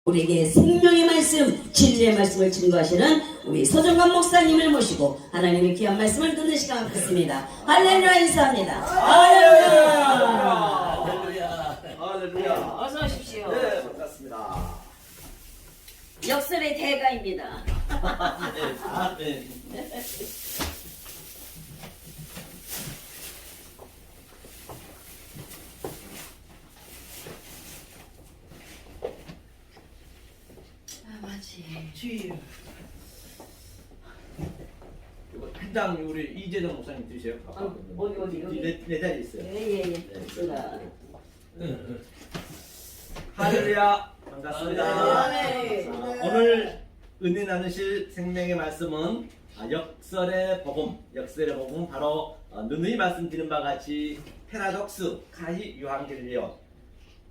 우리에게 생명의 말씀, 진리의 말씀을 증거하시는 우리 서정관 목사님을 모시고 하나님의 귀한 말씀을 듣는 시간 갖겠습니다. 할렐루야 인사합니다. 할렐루야. 할렐루야. 할렐루야. 어서 오십시오. 네, 반갑습니다. 역설의 대가입니다. 네, 아멘. 맞지. 주여. 이거 한 장 우리 이재정 목사님 드세요. 어디 여기. 내 자리에 있어요. 예예예. 할렐루야. 반갑습니다. 네. 오늘 은혜 나누실 생명의 말씀은 역설의 복음 바로 누누이 말씀드린 바와 같이 페라독스 카히 유한겔리온,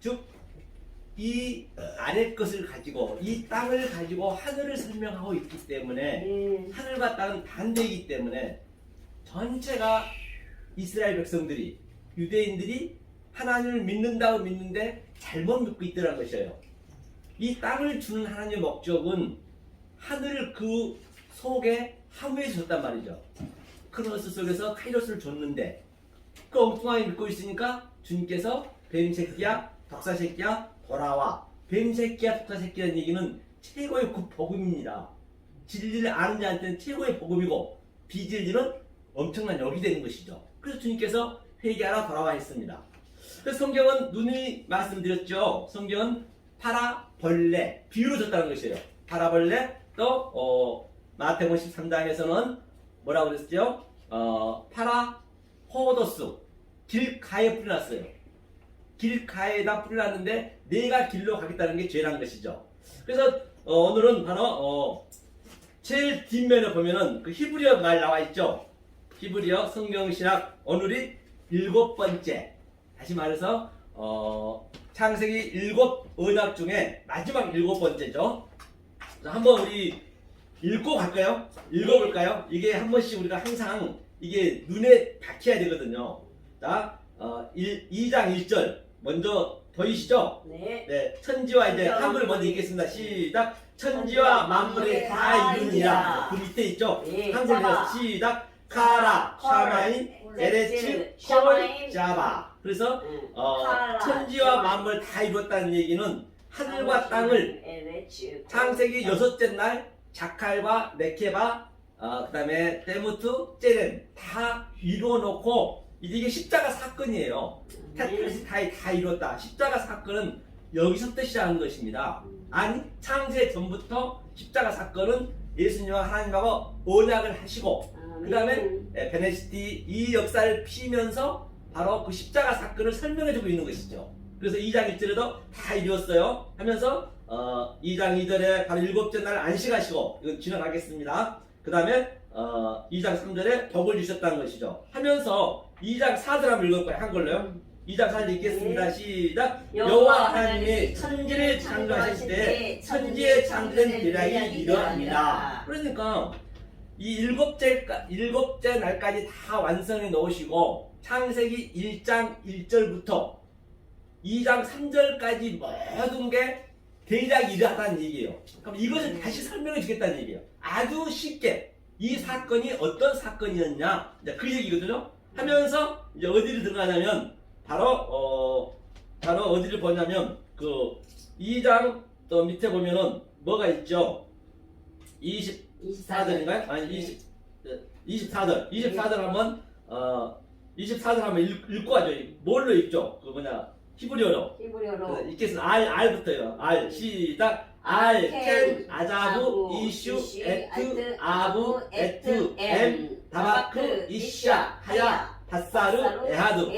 즉 이 아래 것을 가지고 이 땅을 가지고 하늘을 설명하고 있기 때문에 하늘과 땅은 반대이기 때문에 전체가 이스라엘 백성들이, 유대인들이 하나님을 믿는다고 믿는데 잘못 믿고 있더라는 것이에요. 이 땅을 주는 하나님의 목적은 하늘을 그 속에 함유해 줬단 말이죠. 크로노스 속에서 카이로스를 줬는데 그 엉뚱하게 믿고 있으니까 주님께서 뱀새끼야, 독사새끼야 돌아와. 뱀새끼야, 독사새끼라는 얘기는 최고의 복음입니다. 진리를 아는 자한테는 최고의 복음이고 비진리는 엄청난 역이 되는 것이죠. 그래서 주님께서 회개하라 돌아와 했습니다. 그래서 성경은 눈이 말씀드렸죠. 성경은 파라, 벌레 비유로 줬다는 것이에요. 파라, 벌레, 또 마태복음 13장에서는 뭐라고 그랬죠? 파라, 호도스 길가에 뿌려놨어요. 길가에다 뿌려놨는데 내가 길로 가겠다는 게 죄라는 것이죠. 그래서 오늘은 바로 제일 뒷면에 보면은 그 히브리어 말 나와 있죠. 히브리어 성경신학 오늘이 7번째, 다시 말해서 창세기 7 언약 중에 마지막 7번째죠. 한번 우리 읽고 갈까요? 읽어볼까요? 이게 한 번씩 우리가 항상 이게 눈에 박혀야 되거든요. 자, 2장 1절 먼저 보이시죠? 네. 천지와 이제 한글 먼저 읽겠습니다. 시작. 천지와 만물이 다 이루니라. 그 밑에 있죠? 네, 한글로 시작. 카라, 샤마인, 에레츠, 콜, 자바. 그래서 천지와 만물 다 이루었다는 얘기는 하늘과 땅을 창세기 6째 날 자칼과 네케바, 그 다음에 데무트, 제렌 다 이루어놓고 이게 십자가 사건이에요. 테트라시타이 다 이뤘다. 십자가 사건은 여기서부터 시작하는 것입니다. 아니, 창세 전부터 십자가 사건은 예수님과 하나님하고 언약을 하시고 그 다음에 베네시티 이 역사를 피면서 바로 그 십자가 사건을 설명해주고 있는 것이죠. 그래서 2장 1절에도 다 이루었어요 하면서 2장 2절에 바로 7째 날 안식하시고, 이건 지나가겠습니다. 그 다음에 2장 3절에 복을 주셨다는 것이죠. 하면서 2장 4절 한번 읽을 거예요. 한글로요. 2장 4절 읽겠습니다. 시작. 여호와 하나님이 천지를 창조하실 때 천지에 창조된 계략이 이러합니다. 그러니까 이 7째 날까지 다 완성해 놓으시고 창세기 1장 1절부터 2장 3절까지 모든 게 대략 이러하다는 얘기예요. 그럼 이것을 다시 설명해 주겠다는 얘기예요. 아주 쉽게 이 사건이 어떤 사건이었냐, 이제 그 얘기거든요. 하면서 이제 어디를 들어가냐면 바로 어디를 보냐면 그 2장 또 밑에 보면은 뭐가 있죠? 24절인가요? 아니 24절. 24절 한번 24절 한번 읽고 가죠. 뭘로 읽죠? 그 뭐냐? 히브리어로. 읽겠습니다. 알부터요. 알 시작. 알, 켄, 아자부, 이슈, 에트, 아부, 에트, 엠, 다바크, 이샤, 하야, 바사르, 에하드.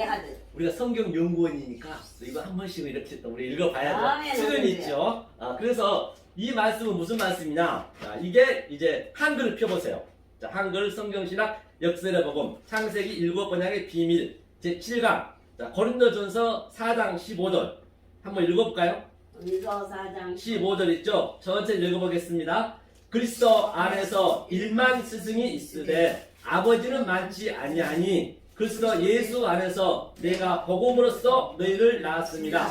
우리가 성경 연구원이니까 이거 한 번씩 이렇게 또 우리 읽어봐야죠. 수련이 있죠. 그래서 이 말씀은 무슨 말씀이냐? 이게 이제 한글을 펴보세요. 자, 한글 성경신학 역설의 복음 창세기 7번약의 비밀 제7강. 자, 고린도전서 4장 15절 한번 읽어볼까요? 4장 15절 있죠? 전체 읽어보겠습니다. 그리스도 안에서 1만 스승이 있으되 아버지는 많지 아니하니 그리스도 예수 안에서 내가 복음으로써 너희를 낳았습니다.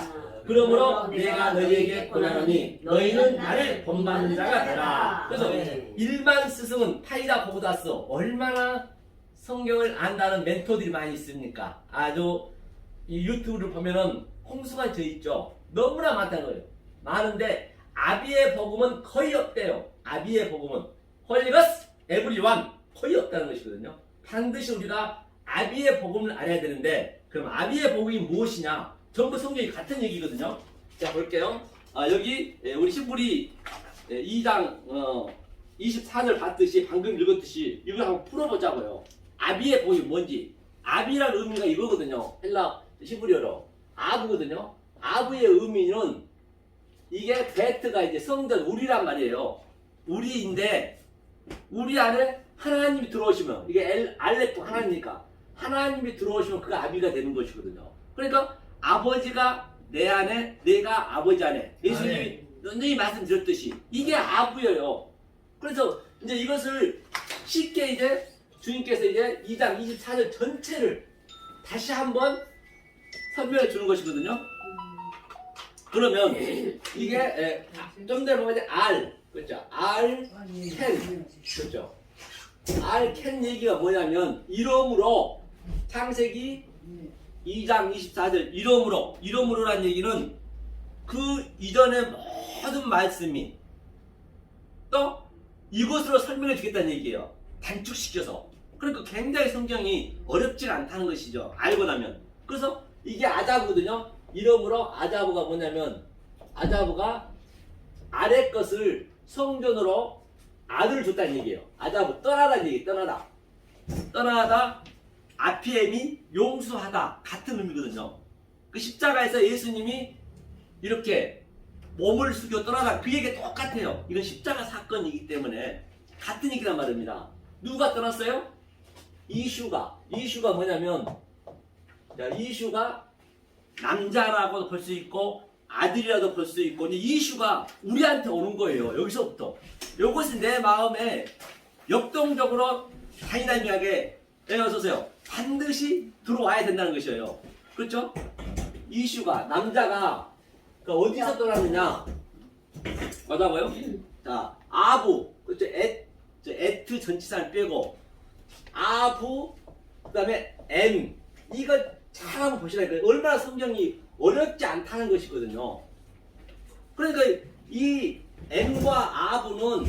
그러므로 내가 너희에게 권하노니 너희는 나를 본받는 자가 되라. 그래서 일반 스승은 파이다 보고다스 얼마나 성경을 안다는 멘토들이 많이 있습니까? 아주 이 유튜브를 보면은 홍수가 져 있죠. 너무나 많다는 거예요. 많은데 아비의 복음은 거의 없대요. 아비의 복음은 홀리거스 에브리원 거의 없다는 것이거든요. 반드시 우리가 아비의 복음을 알아야 되는데 그럼 아비의 복음이 무엇이냐? 전부 성경이 같은 얘기거든요. 자 볼게요. 여기 우리 신부리 2장 24절 봤듯이 방금 읽었듯이 이걸 한번 풀어보자고요. 아비의 복음이 뭔지. 아비라는 의미가 이거거든요. 헬라 히브리어로 아부거든요. 아부의 의미는 이게 베트가 이제 성전 우리란 말이에요. 우리인데 우리 안에 하나님이 들어오시면 이게 알레프 하나님이니까 하나님이 들어오시면 그가 아비가 되는 것이거든요. 그러니까 아버지가 내 안에 내가 아버지 안에 예수님이 너희 말씀드렸듯이 이게 아부예요. 그래서 이제 이것을 쉽게 이제 주님께서 이제 2장 24절 전체를 다시 한번 설명해 주는 것이거든요. 그러면 이게 좀 전에 보면 이제 R 그렇죠? R can 그렇죠? R can 얘기가 뭐냐면 이름으로 창세기 2장 24절 이름으로란 얘기는 그 이전의 모든 말씀이 또 이것으로 설명해 주겠다는 얘기예요. 단축시켜서. 그러니까 굉장히 성경이 어렵지 않다는 것이죠. 알고 나면. 그래서 이게 아자부거든요. 이름으로 아자부가 뭐냐면 아자부가 아래 것을 성전으로 아들을 줬다는 얘기예요. 아자부 떠나다는 얘기 떠나다 아피엠이 용서하다 같은 의미거든요. 그 십자가에서 예수님이 이렇게 몸을 숙여 떠나다 그 얘기 똑같아요. 이건 십자가 사건이기 때문에 같은 얘기란 말입니다. 누가 떠났어요? 이슈가 뭐냐면 이슈가 남자라고도 볼 수 있고 아들이라도 볼 수 있고 이슈가 우리한테 오는 거예요. 여기서부터 이것이 내 마음에 역동적으로 다이나믹하게 어서오세요. 반드시 들어와야 된다는 것이에요. 그렇죠? 이슈가 남자가 어디서 떠났느냐 맞아봐요. 자 아부 그렇죠? 에트 전치사를 빼고 아부 그 다음에 M 이거 잘 한번 보시라니까요. 얼마나 성경이 어렵지 않다는 것이거든요. 그러니까 이 M과 아부는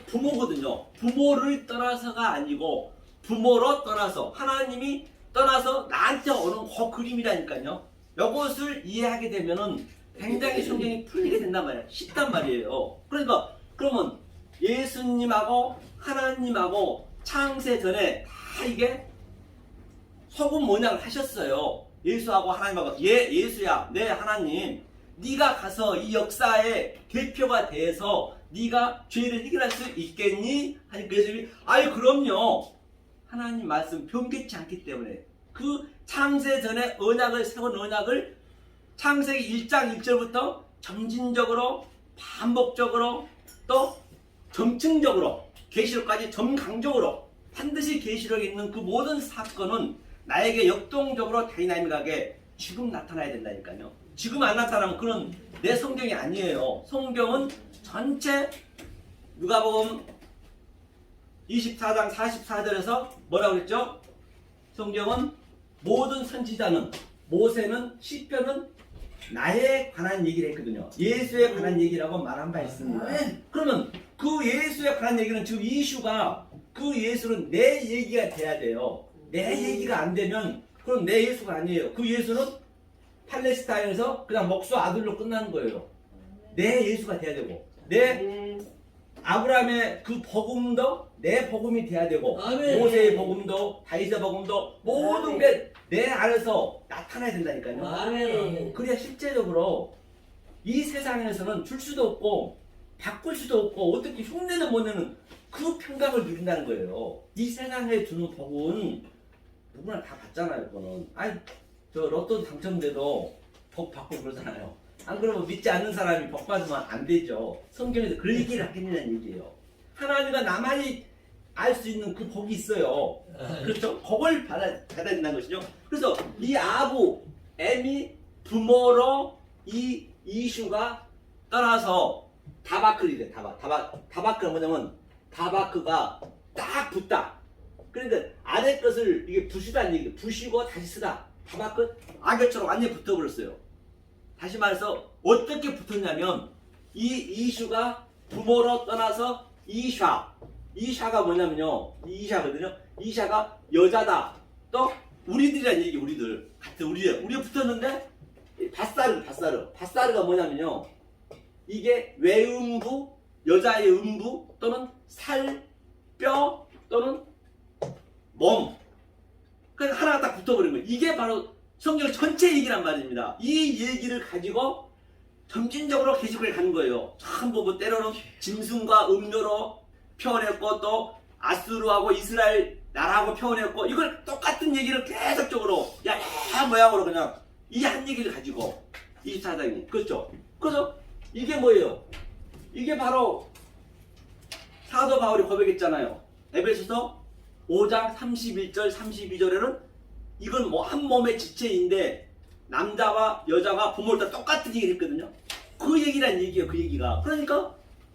부모거든요. 부모를 떠나서가 아니고 부모로 떠나서 하나님이 떠나서 나한테 오는 그 그림이라니까요. 이것을 이해하게 되면은 굉장히 성경이 풀리게 된단 말이에요. 쉽단 말이에요. 그러니까 그러면 예수님하고 하나님하고 창세 전에 다 이게 소금 모양을 하셨어요. 예수하고 하나님하고 예수야 내 하나님 네가 가서 이 역사의 대표가 돼서 네가 죄를 해결할 수 있겠니? 하니까 예수님이 아이 그럼요. 하나님 말씀 변개치 않기 때문에 그 창세 전에 언약을 세운 언약을 창세기 1장 1절부터 점진적으로 반복적으로 또 점층적으로 계시록까지 점강적으로 반드시 계시록에 있는 그 모든 사건은 나에게 역동적으로 다이나믹하게 지금 나타나야 된다니까요. 지금 안 나타나면 그건 내 성경이 아니에요. 성경은 전체 누가복음 24장 44절에서 뭐라고 그랬죠? 성경은 모든 선지자는 모세는 시편은 나에 관한 얘기를 했거든요. 예수에 관한 얘기라고 말한 바 있습니다. 그러면 그 예수에 관한 얘기는 지금 이슈가 그 예수는 내 얘기가 돼야 돼요. 내 얘기가 안 되면 그럼 내 예수가 아니에요. 그 예수는 팔레스타인에서 그냥 목수 아들로 끝나는 거예요. 내 예수가 돼야 되고 내 아브라함의 그 복음도 내 복음이 돼야 되고 아멘. 모세의 복음도 다윗의 복음도 모든 게 내 안에서 나타나야 된다니까요. 아멘. 그래야 실제적으로 이 세상에서는 줄 수도 없고 바꿀 수도 없고 어떻게 흉내도 못 내는 그 평강을 누린다는 거예요. 이 세상에 주는 복은 누구나 다 받잖아요. 그거는 아니 저 로또 당첨돼도 복 받고 그러잖아요. 안 그러면 믿지 않는 사람이 복 받으면 안 되죠. 성경에서 그 얘기를 하겠냐는 얘기예요. 하나님과 나만이 알 수 있는 그 복이 있어요. 그렇죠? 복을 받아야 된다는 것이죠. 그래서 이 아부, M이 부모로 이 이슈가 떠나서 다바클이래. 다바크가 뭐냐면 다바크가 딱 붙다. 그러니까 아래 것을 이게 부시다는 얘기예요. 부시고 다시 쓰다. 다바크 악역처럼 완전히 붙어버렸어요. 다시 말해서 어떻게 붙었냐면 이 이슈가 부모로 떠나서 이샤가 뭐냐면요. 이샤거든요. 이샤가 여자다. 또 우리들이란 얘기 우리들 같은 우리가 붙었는데 바사르가 뭐냐면요. 이게 외음부 여자의 음부 또는 살, 뼈 또는 몸. 그러니까 하나가 딱 붙어버린 거예요. 이게 바로 성경 전체 얘기란 말입니다. 이 얘기를 가지고 점진적으로 개식을 가는 거예요. 전부 뭐 때로는 짐승과 음료로 표현했고 또 아수르하고 이스라엘 나라하고 표현했고 이걸 똑같은 얘기를 계속적으로 야야 모양으로 그냥 이 한 얘기를 가지고 24장이 그렇죠. 그래서 이게 뭐예요? 이게 바로 사도 바울이 고백했잖아요. 에베소서 5장 31절 32절에는 이건 뭐 한 몸의 지체인데 남자와 여자가 부모를 다 똑같은 얘기를 했거든요. 그 얘기란 얘기예요. 그 얘기가. 그러니까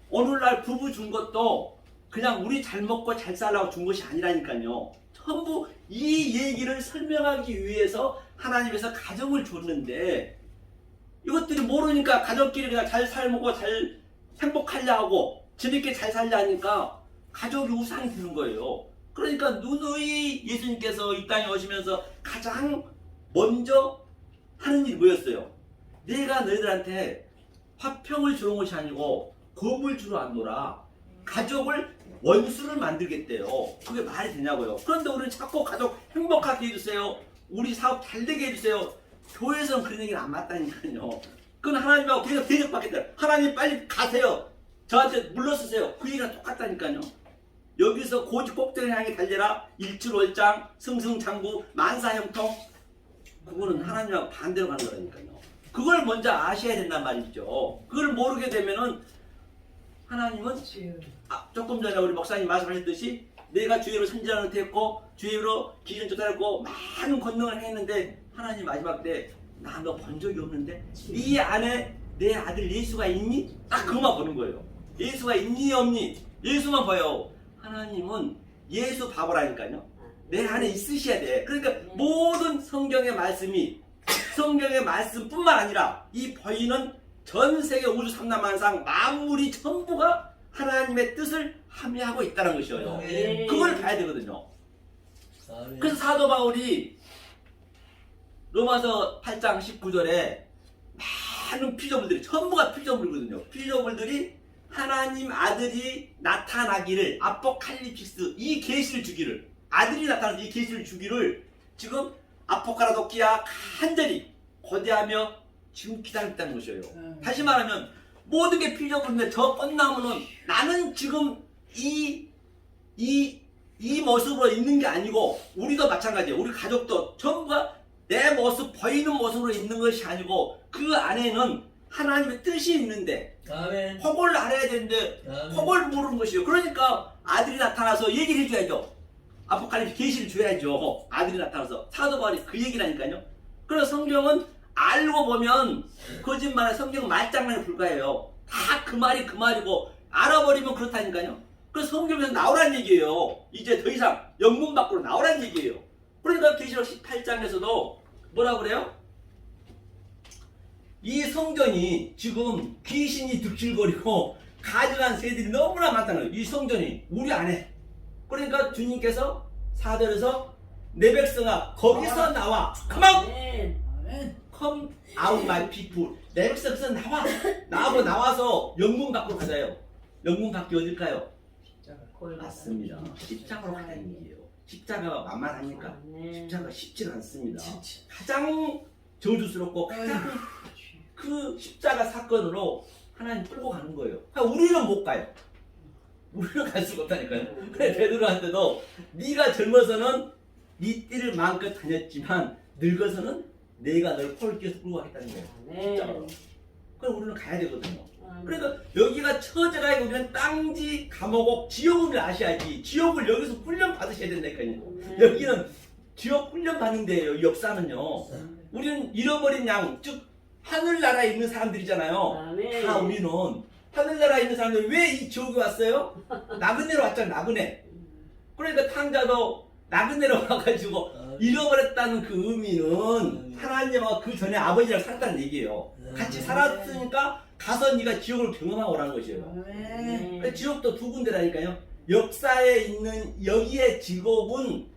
오늘날 부부 준 것도 그냥 우리 잘 먹고 잘 살라고 준 것이 아니라니까요. 전부 이 얘기를 설명하기 위해서 하나님께서 가정을 줬는데 이것들이 모르니까 가족끼리 그냥 잘 살고 잘 행복하려 하고 재밌게 잘 살려 하니까 가족이 우상이 되는 거예요. 그러니까 누누이 예수님께서 이 땅에 오시면서 가장 먼저 하는 일이 뭐였어요? 내가 너희들한테 화평을 주는 것이 아니고 검을 주러 왔노라. 가족을 원수를 만들겠대요. 그게 말이 되냐고요. 그런데 우리는 자꾸 가족 행복하게 해주세요. 우리 사업 잘 되게 해주세요. 교회에서는 그런 얘기는 안 맞다니까요. 그건 하나님하고 계속 대적받겠다. 하나님 빨리 가세요. 저한테 물러서세요. 그 얘기랑 똑같다니까요. 여기서 고지 꼭대기를 향해 달려라. 일출월장, 승승장구, 만사형통. 그거는 하나님하고 반대로 가는 거라니까요. 그걸 먼저 아셔야 된단 말이죠. 그걸 모르게 되면은 하나님은 조금 전에 우리 목사님 말씀하셨듯이 내가 주의로 선지자를 했고 주의로 기준 조달했고 많은 권능을 했는데 하나님 마지막 때 나 너 본 적이 없는데 네 안에 내 아들 예수가 있니? 딱 그것만 보는 거예요. 예수가 있니 없니? 예수만 봐요. 하나님은 예수 바보라니까요. 내 안에 있으셔야 돼. 그러니까 모든 성경의 말씀이 성경의 말씀뿐만 아니라 이 보이는 전 세계 우주 삼라만상 만물이 전부가 하나님의 뜻을 함유하고 있다는 것이에요. 그걸 봐야 되거든요. 그래서 사도 바울이 로마서 8장 19절에 많은 피조물들이 전부가 피조물이거든요. 피조물들이 하나님 아들이 나타나기를 아포칼립시스 이 계시를 주기를 아들이 나타나서 이 계시를 주기를 지금 아포카라도키아 간절히 고대하며 지금 기다렸다는 것이에요. 다시 말하면 모든 게 피조물인데 저 꽃나무는 나는 지금 이 모습으로 있는 게 아니고 우리도 마찬가지예요. 우리 가족도 전부가 내 모습 보이는 모습으로 있는 것이 아니고 그 안에는 하나님의 뜻이 있는데 아멘. 그걸 알아야 되는데 그걸 모르는 것이에요. 그러니까 아들이 나타나서 얘기를 해줘야죠. 아포칼립스 계시를 줘야죠. 아들이 나타나서 사도 바울이 그 얘기라니까요. 그래서 성경은 알고 보면 거짓말은 성경 말장난에 불과해요. 다 그 말이 그 말이고 알아버리면 그렇다니까요. 그래서 성경에서 나오란 얘기예요. 이제 더 이상 영문 밖으로 나오란 얘기예요. 그러니까 계시록 18장에서도 뭐라 그래요? 이 성전이 지금 귀신이 득실거리고 가증한 새들이 너무나 많다는 거예요. 이 성전이 우리 안에. 그러니까 주님께서 사절에서 내 백성아 거기서 나와. Come out! Come out my people. 내 백성에서 나와. 나와서 영문 밖으로 가자요. 영문 밖이 어딜까요? 맞습니다. 십자가로 가는 얘기예요. 십자가가 만만합니까? 십자가 쉽지는 않습니다. 가장 저주스럽고 가장 그 십자가 사건으로 하나님 끌고 가는 거예요. 그러니까 우리는 못 가요. 우리는 갈 수가 없다니까요. 그래 베드로한테도 네가 젊어서는 네 띠를 마음껏 다녔지만 늙어서는 내가 널 폴 끼워서 끌고 가겠다는 거예요. 십자가로. 그럼 우리는 가야 되거든요. 그러니까 여기가 처제가 우리는 땅지 감옥 지옥을 아셔야지. 지옥을 여기서 훈련 받으셔야 된다니까요. 여기는 지옥 훈련 받는 데예요. 이 역사는요. 우리는 잃어버린 양, 즉 하늘나라에 있는 사람들이잖아요. 아멘. 다 우리는 하늘나라에 있는 사람들 왜 이 지옥에 왔어요? 나그네로 왔잖아, 나그네. 그러니까 탕자도 나그네로 와가지고 잃어버렸다는 그 의미는 하나님과 그 전에 아버지랑 살았다는 얘기예요. 같이 살았으니까 가서 네가 지옥을 경험하고 오라는 것이에요. 그러니까 지옥도 두 군데라니까요. 역사에 있는 여기의 직업은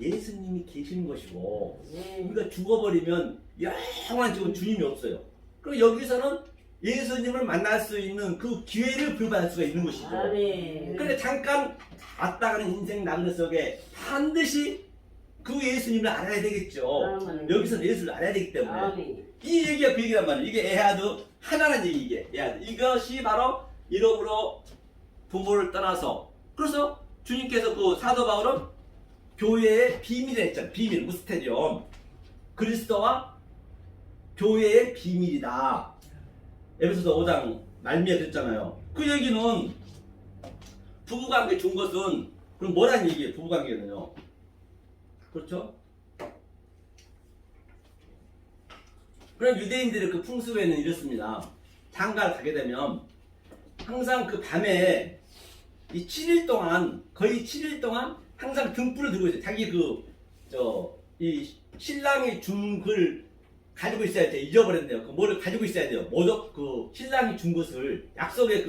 예수님이 계시는 것이고 우리가 죽어버리면 영원한 지금 주님이 없어요. 그럼 여기서는 예수님을 만날 수 있는 그 기회를 부여받을 수가 있는 것이죠. 그런데 잠깐 왔다 가는 인생 나그네 속에 반드시 그 예수님을 알아야 되겠죠. 여기서는 예수를 알아야 되기 때문에 이 얘기가 그 얘기란 말이에요. 이게 에하드 하나는 얘기, 이게 에하드. 이것이 바로 이름으로 부모를 떠나서, 그래서 주님께서 그 사도 바울은 교회의 비밀을 했잖아요. 비밀, 무스테리움. 그리스도와 교회의 비밀이다. 에베소서 5장 말미에 됐잖아요. 그 얘기는 부부관계 준 것은 그럼 뭐란 얘기예요? 부부관계는요. 그렇죠? 그럼 유대인들의 그 풍습에는 이렇습니다. 장가를 가게 되면 항상 그 밤에 이 7일 동안, 거의 7일 동안 항상 등불을 들고 있어요. 자기 이 신랑이 준 걸 가지고 있어야 돼요. 잊어버렸네요. 그 뭐를 가지고 있어야 돼요. 모독, 그 신랑이 준 것을, 약속의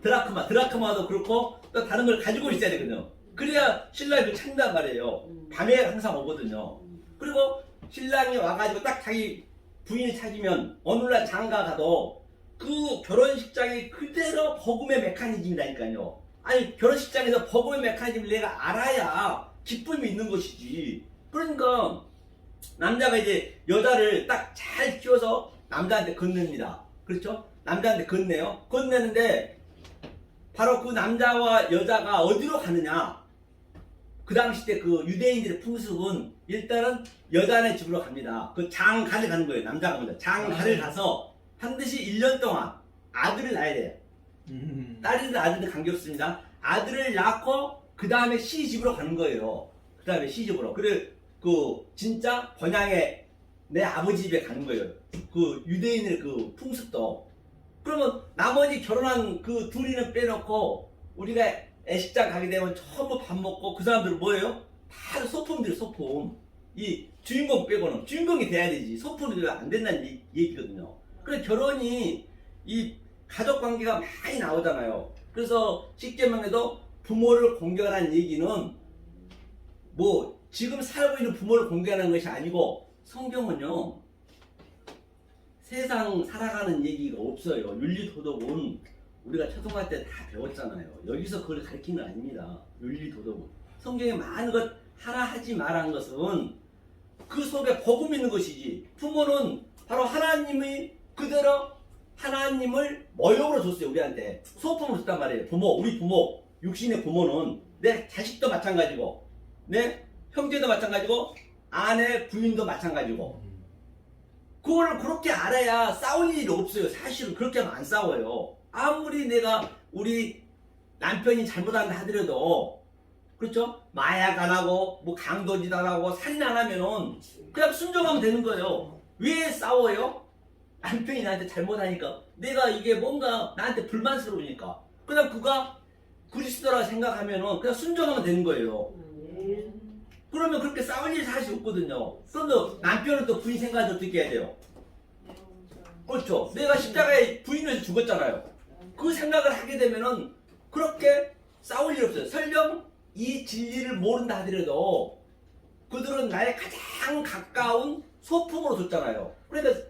드라크마도 그렇고 또 다른 걸 가지고 있어야 되거든요. 그래야 신랑이 찾는단 말이에요. 밤에 항상 오거든요. 그리고 신랑이 와가지고 딱 자기 부인을 찾으면 어느 날 장가 가도 그 결혼식장이 그대로 복음의 메커니즘이라니까요. 아니, 결혼식장에서 복음의 메커니즘을 내가 알아야 기쁨이 있는 것이지. 그러니까 남자가 이제 여자를 딱 잘 키워서 남자한테 건넵니다. 그렇죠? 남자한테 건네요. 건네는데 바로 그 남자와 여자가 어디로 가느냐? 그 당시 때 그 유대인들의 풍습은 일단은 여자네 집으로 갑니다. 그 장가를 가는 거예요. 남자가 먼저 장가를 가서 반드시 1년 동안 아들을 낳아야 돼요. 딸이든 아들이든 관계없습니다. 아들을 낳고 그 다음에 시집으로 가는 거예요. 그 다음에 시집으로. 그래 그 진짜 번양의 내 아버지 집에 가는 거예요. 그 유대인의 그 풍습도. 그러면 나머지 결혼한 그 둘이는 빼놓고 우리가 애식장 가게 되면 전부 밥 먹고 그 사람들은 뭐예요? 다 소품들이 소품. 이 주인공 빼고는 주인공이 돼야 되지. 소품이 되면 안 된다는 얘기거든요. 그래 결혼이 이 가족 관계가 많이 나오잖아요. 그래서 십계명에도 부모를 공경하라는 얘기는 뭐 지금 살고 있는 부모를 공경하는 것이 아니고 성경은요 세상 살아가는 얘기가 없어요. 윤리도덕은 우리가 초등학교 때 다 배웠잖아요. 여기서 그걸 가르치는 건 아닙니다. 윤리도덕은 성경에 많은 것 하라 하지 말한 것은 그 속에 복음이 있는 것이지. 부모는 바로 하나님이 그대로 하나님을 모형으로 줬어요. 우리한테 소품을 줬단 말이에요. 부모, 우리 부모, 육신의 부모는 내 자식도 마찬가지고 내 형제도 마찬가지고 아내, 부인도 마찬가지고 그걸 그렇게 알아야 싸울 일이 없어요. 사실은 그렇게 하면 안 싸워요. 아무리 내가 우리 남편이 잘못한다 하더라도 그렇죠? 마약 안 하고 뭐 강도짓 안 하고 살인 안 하면은 그냥 순종하면 되는 거예요. 왜 싸워요? 남편이 나한테 잘못하니까 내가 이게 뭔가 나한테 불만스러우니까 그냥 그가 그리스도라 생각하면은 그냥 순종하면 되는 거예요. 그러면 그렇게 싸울 일이 사실 없거든요. 그런데 남편은 또 부인 생각을 어떻게 해야 돼요? 그렇죠. 내가 십자가에 부인을 위해서 죽었잖아요. 그 생각을 하게 되면은 그렇게 싸울 일 없어요. 설령 이 진리를 모른다 하더라도 그들은 나의 가장 가까운 소품으로 줬잖아요. 그러니까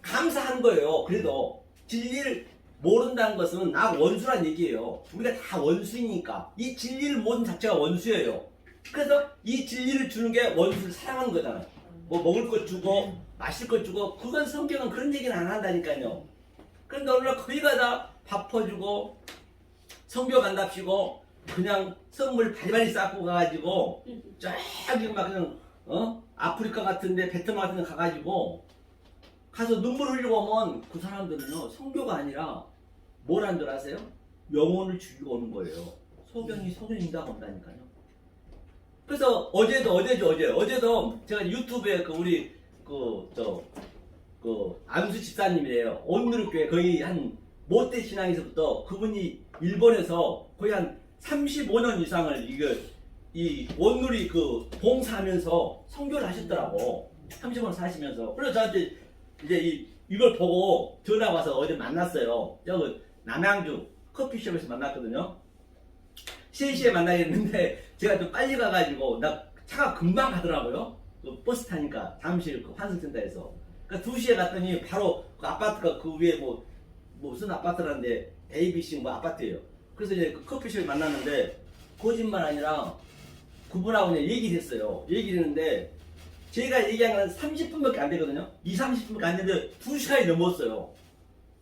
감사한 거예요. 그래도 진리를 모른다는 것은 나 원수란 얘기예요. 우리가 다 원수이니까 이 진리를 모르는 자체가 원수예요. 그래서 이 진리를 주는 게 원수를 사랑하는 거잖아요. 뭐 먹을 것 주고 마실 것 주고 그건 성경은 그런 얘기는 안 한다니까요. 그런데 오늘 거기 가다 밥 퍼주고 성교 간답시고 그냥 선물 바리바리 쌓고 가가지고 저기 막 그냥 아프리카 같은데 베트남 같은 데 가가지고 가서 눈물 흘리고 오면 그 사람들은요 성교가 아니라 뭘 한 줄 아세요? 영혼을 죽이고 오는 거예요. 소경이 속을 인다고 온다니까요. 그래서 어제도 제가 유튜브에 그 우리 안수 집사님이래요. 온누리교회 거의 한 모태 신앙에서부터 그분이 일본에서 거의 한 35년 이상을 이 온누리 그 봉사하면서 선교를 하셨더라고. 30년 사시면서. 그래서 저한테 이제 이걸 보고 전화 와서 어제 만났어요. 여기 남양주 커피숍에서 만났거든요. 3시에 만나겠는데 제가 좀 빨리 가가지고 나 차가 금방 가더라고요. 그 버스 타니까 잠실 그 환승센터에서. 그러니까 2시에 갔더니 바로 그 아파트가 그 위에 무슨 아파트라는데 ABC 뭐 아파트예요. 그래서 이제 그 커피숍에 만났는데 거짓말 아니라 그분하고 그냥 얘기를 했어요. 얘기를 했는데 제가 얘기한 건 30분밖에 안 되거든요. 30분밖에 안 되는데 2시간이 넘었어요.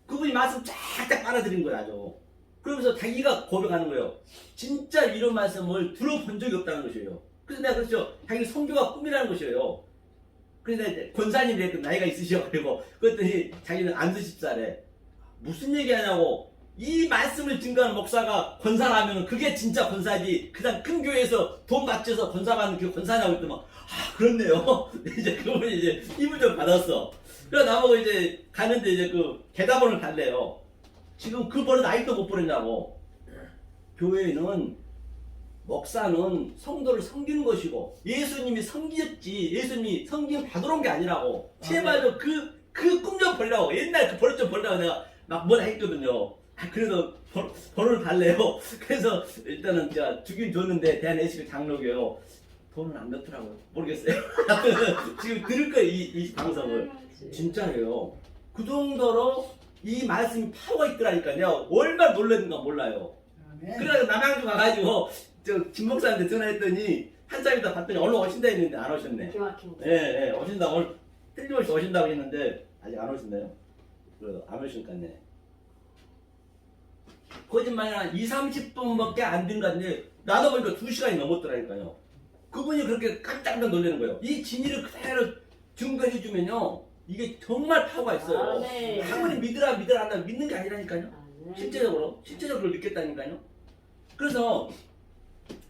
그분이 말씀 쫙쫙 빨아들인 거예요, 아주. 그러면서 자기가 고백하는 거예요. 진짜 이런 말씀을 들어본 적이 없다는 것이에요. 그래서 내가 그랬죠. 자기 성교가 꿈이라는 것이에요. 그래서 이제 권사님이 그 나이가 있으셔가지고 그랬더니 자기는 안수 집사래. 무슨 얘기하냐고. 이 말씀을 증거하는 목사가 권사라면 그게 진짜 권사지. 그다음 큰 교회에서 돈 받쳐서 권사 받는 그 권사냐고 했더니 그렇네요. 이제 그분이 이제 힘을 좀 받았어. 그래서 나보고 이제 가는데 이제 그 계좌번호를 달래요. 지금 그 버릇 아직도 못 버렸냐고. 교회는 목사는 성도를 섬기는 것이고 예수님이 섬기셨지 예수님이 섬김 받으러 온 게 아니라고. 제발 좀 그 꿈 좀 버리라고. 옛날 그 버릇 좀 버리라고 내가 막 뭐라 했거든요. 그래서 번호를 달래요. 그래서 일단은 제가 주긴 줬는데 대한예수교 장로교요. 돈은 안 넣더라고요. 모르겠어요. 지금 들을 거예요 이 방송을. 진짜예요. 그 정도로 이 말씀이 파워가 있더라니까요. 얼마나 놀랐는가 몰라요. 그래서 남양주 가가지고 진 목사한테 전화했더니 한참 있다 봤더니 얼른 오신다 했는데 안 오셨네. 예, 오신다. 오늘 틀림없이 오신다고 했는데 아직 안 오셨네요. 그래도 안 오실까네. 거짓말이 한 20-30분밖에 안 된 것 같은데 나도 보니까 2시간이 넘었더라니까요. 그분이 그렇게 깜짝 놀라는 거예요. 이 진리를 그대로 증거해주면요 이게 정말 파워가 있어요. 네. 아무리 믿으라 한다 믿는 게 아니라니까요. 실제적으로 느꼈다니까요. 그래서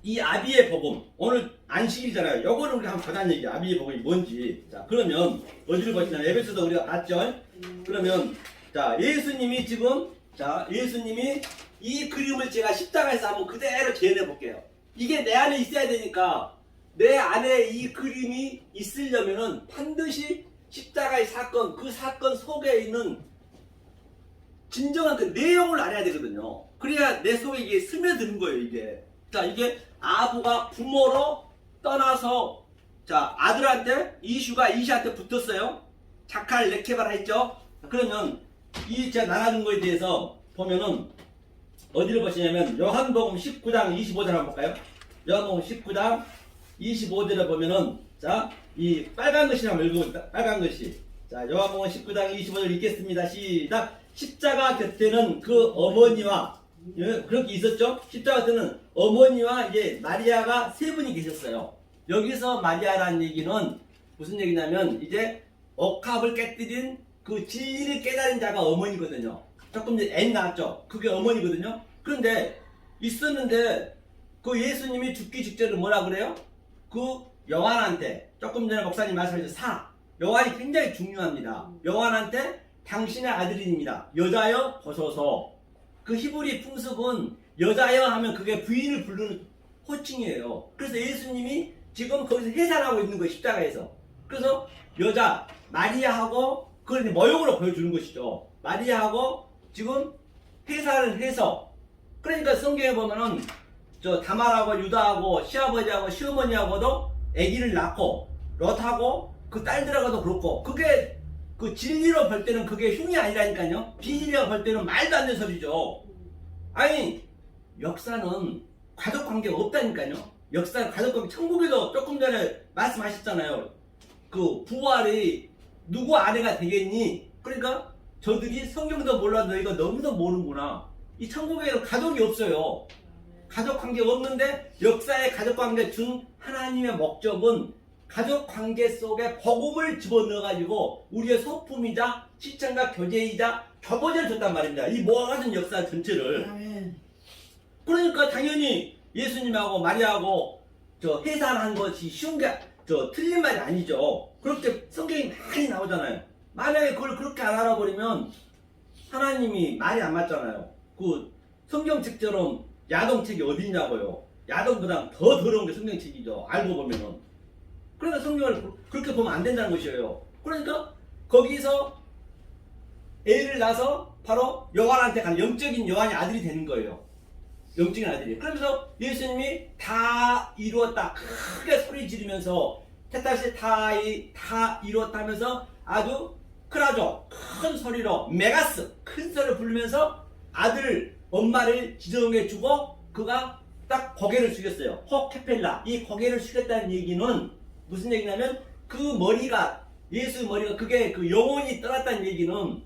이 아비의 복음 오늘 안식일이잖아요. 요거를 우리가 한번 보자는 얘기야. 아비의 복음이 뭔지. 자 그러면 어디를 보시냐면 에베소도 우리가 봤죠. 그러면 자 예수님이 이 그림을 제가 십자가에서 한번 그대로 재현해 볼게요. 이게 내 안에 있어야 되니까 내 안에 이 그림이 있으려면은 반드시 십자가의 사건, 그 사건 속에 있는 진정한 그 내용을 알아야 되거든요. 그래야 내 속에 이게 스며드는 거예요, 이게. 자, 이게 아부가 부모로 떠나서 자, 아들한테 이시한테 붙었어요. 자칼 레케바라 했죠. 그러면 이 제가 나가는 거에 대해서 보면은 어디를 보시냐면 요한복음 19장 25절 한번 볼까요? 요한복음 19장 25절에 보면은 자, 이 빨간 글씨 한번 읽어봅니다. 빨간 글씨. 자, 요한복음 19장 25절 읽겠습니다. 시작. 십자가 곁에는 그 어머니와 그렇게 있었죠? 십자가 곁에는 어머니와 이제 마리아가 세 분이 계셨어요. 여기서 마리아라는 얘기는 무슨 얘기냐면 이제 억합을 깨뜨린 그 진리를 깨달은 자가 어머니거든요. 조금 전에 애 나왔죠? 그게 어머니거든요. 그런데 있었는데 그 예수님이 죽기 직전에 뭐라 그래요? 그 요한한테 조금 전에 목사님 말씀하셨죠. 요한이 굉장히 중요합니다. 요한한테 당신의 아들입니다. 여자여 보소서. 그 히브리 풍습은 여자여 하면 그게 부인을 부르는 호칭이에요. 그래서 예수님이 지금 거기서 해산하고 있는 거예요. 십자가에서. 그래서 여자 마리아하고 그걸 모형으로 보여주는 것이죠. 마리아하고 지금 해산을 해서 그러니까 성경에 보면은 저 다말하고 유다하고 시아버지하고 시어머니하고도 아기를 낳고 롯하고 그 딸들하고도 그렇고 그게 그 진리로 볼 때는 그게 흉이 아니라니까요. 비진리로 볼 때는 말도 안 되는 소리죠. 아니 역사는 가족관계가 없다니까요. 역사는 가족관계 천국에도 조금 전에 말씀하셨잖아요. 그 부활이 누구 아내가 되겠니? 그러니까 저들이 성경도 몰라도 너희가 너무도 모르는구나. 이 천국에는 가족이 없어요. 가족관계가 없는데 역사의 가족관계 준 하나님의 목적은 가족관계 속에 복음을 집어넣어가지고 우리의 소품이자 시청자 교제이자 교보제를 줬단 말입니다. 이 모아가진 역사 전체를. 그러니까 당연히 예수님하고 마리아하고 해산한 것이 쉬운 게 틀린 말이 아니죠. 그렇게 성경이 많이 나오잖아요. 만약에 그걸 그렇게 안 알아버리면 하나님이 말이 안 맞잖아요. 그 성경책처럼 야동책이 어디 있냐고요. 야동보다 더 더러운 게 성경책이죠. 알고 보면은. 그러니까 성경을 그렇게 보면 안 된다는 것이에요. 그러니까 거기서 애를 낳아서 바로 요한한테 간 영적인 요한이 아들이 되는 거예요. 영적인 아들이. 그러면서 예수님이 다 이루었다 크게 소리 지르면서 테타시 다 이루었다 하면서 아주 크라조 큰 소리로 메가스 큰 소리를 부르면서 아들 엄마를 지정해 주고 그가 딱 고개를 숙였어요. 호케펠라. 이 고개를 숙였다는 얘기는 무슨 얘기냐면 그 머리가 예수 머리가 그게 그 영혼이 떠났다는 얘기는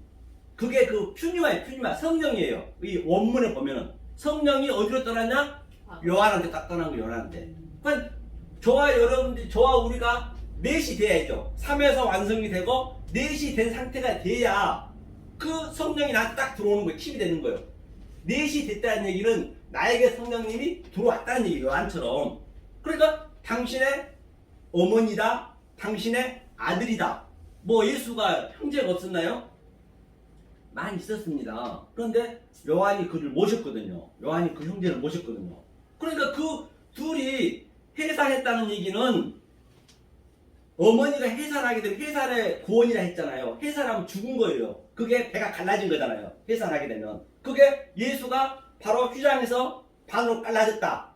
그게 그 퓨니마 성령이에요. 이 원문에 보면은 성령이 어디로 떠났냐? 요한한테 딱 떠난 거 요한한테. 그러니까 저와 여러분들 저와 우리가 넷이 돼야죠. 3에서 완성이 되고 넷이 된 상태가 돼야 그 성령이 나한테 딱 들어오는 거예요. 킵이 되는 거예요. 넷이 됐다는 얘기는 나에게 성령님이 들어왔다는 얘기예요. 요한처럼. 그러니까 당신의 어머니다, 당신의 아들이다. 뭐 예수가 형제가 없었나요? 많이 있었습니다. 그런데 요한이 그를 모셨거든요. 요한이 그 형제를 모셨거든요. 그러니까 그 둘이 해산했다는 얘기는 어머니가 해산하게 되면 해산의 구원이라 했잖아요. 해산하면 죽은 거예요. 그게 배가 갈라진 거잖아요. 해산하게 되면. 그게 예수가 바로 휘장에서 반으로 갈라졌다.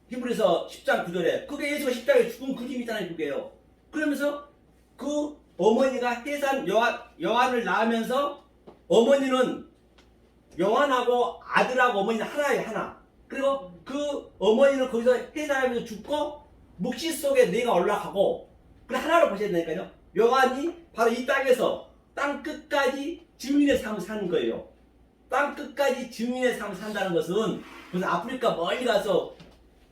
히브리서 10장 9절에. 그게 예수가 십자가에 죽은 그림이잖아요. 그게요. 그러면서 그 어머니가 해산 요한을 낳으면서 어머니는 요한하고 아들하고 어머니는 하나예요. 하나. 그리고 그 어머니는 거기서 해산하면서 죽고 묵시 속에 뇌가 올라가고 그래 하나로 보셔야 되니까요. 요한이 바로 이 땅에서 땅 끝까지 증인의 삶을 사는 거예요. 땅 끝까지 증인의 삶을 산다는 것은 무슨 아프리카 멀리 가서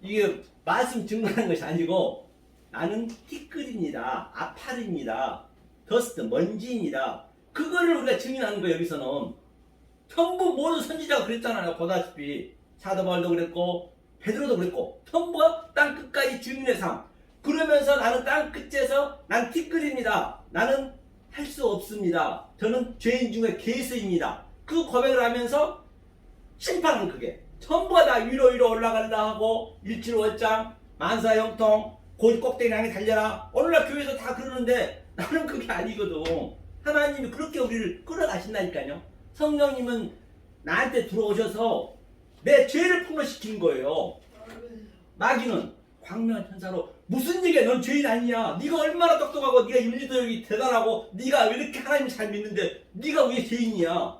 이게 말씀 증거하는 것이 아니고 나는 티끌입니다. 아파르입니다. 더스트 먼지입니다. 그거를 우리가 증인하는 거예요. 여기서는 전부 모든 선지자가 그랬잖아요. 보다시피 사도 바울도 그랬고 베드로도 그랬고 전부가 땅 끝까지 증인의 삶. 그러면서 나는 땅 끝에서 난 티끌입니다. 나는 할 수 없습니다. 저는 죄인 중에 괴수입니다. 그 고백을 하면서 심판은 그게 전부가 다 위로 올라가려 하고 일칠월장 만사형통 고지 꼭대기 향해 달려라. 오늘날 교회에서 다 그러는데 나는 그게 아니거든. 하나님이 그렇게 우리를 끌어가신다니까요. 성령님은 나한테 들어오셔서 내 죄를 폭로시킨 거예요. 마귀는 광명한 천사로 무슨 얘기야? 넌 죄인 아니야. 네가 얼마나 똑똑하고 네가 윤리도력이 대단하고 네가 왜 이렇게 하나님 잘 믿는데 네가 왜 죄인이야?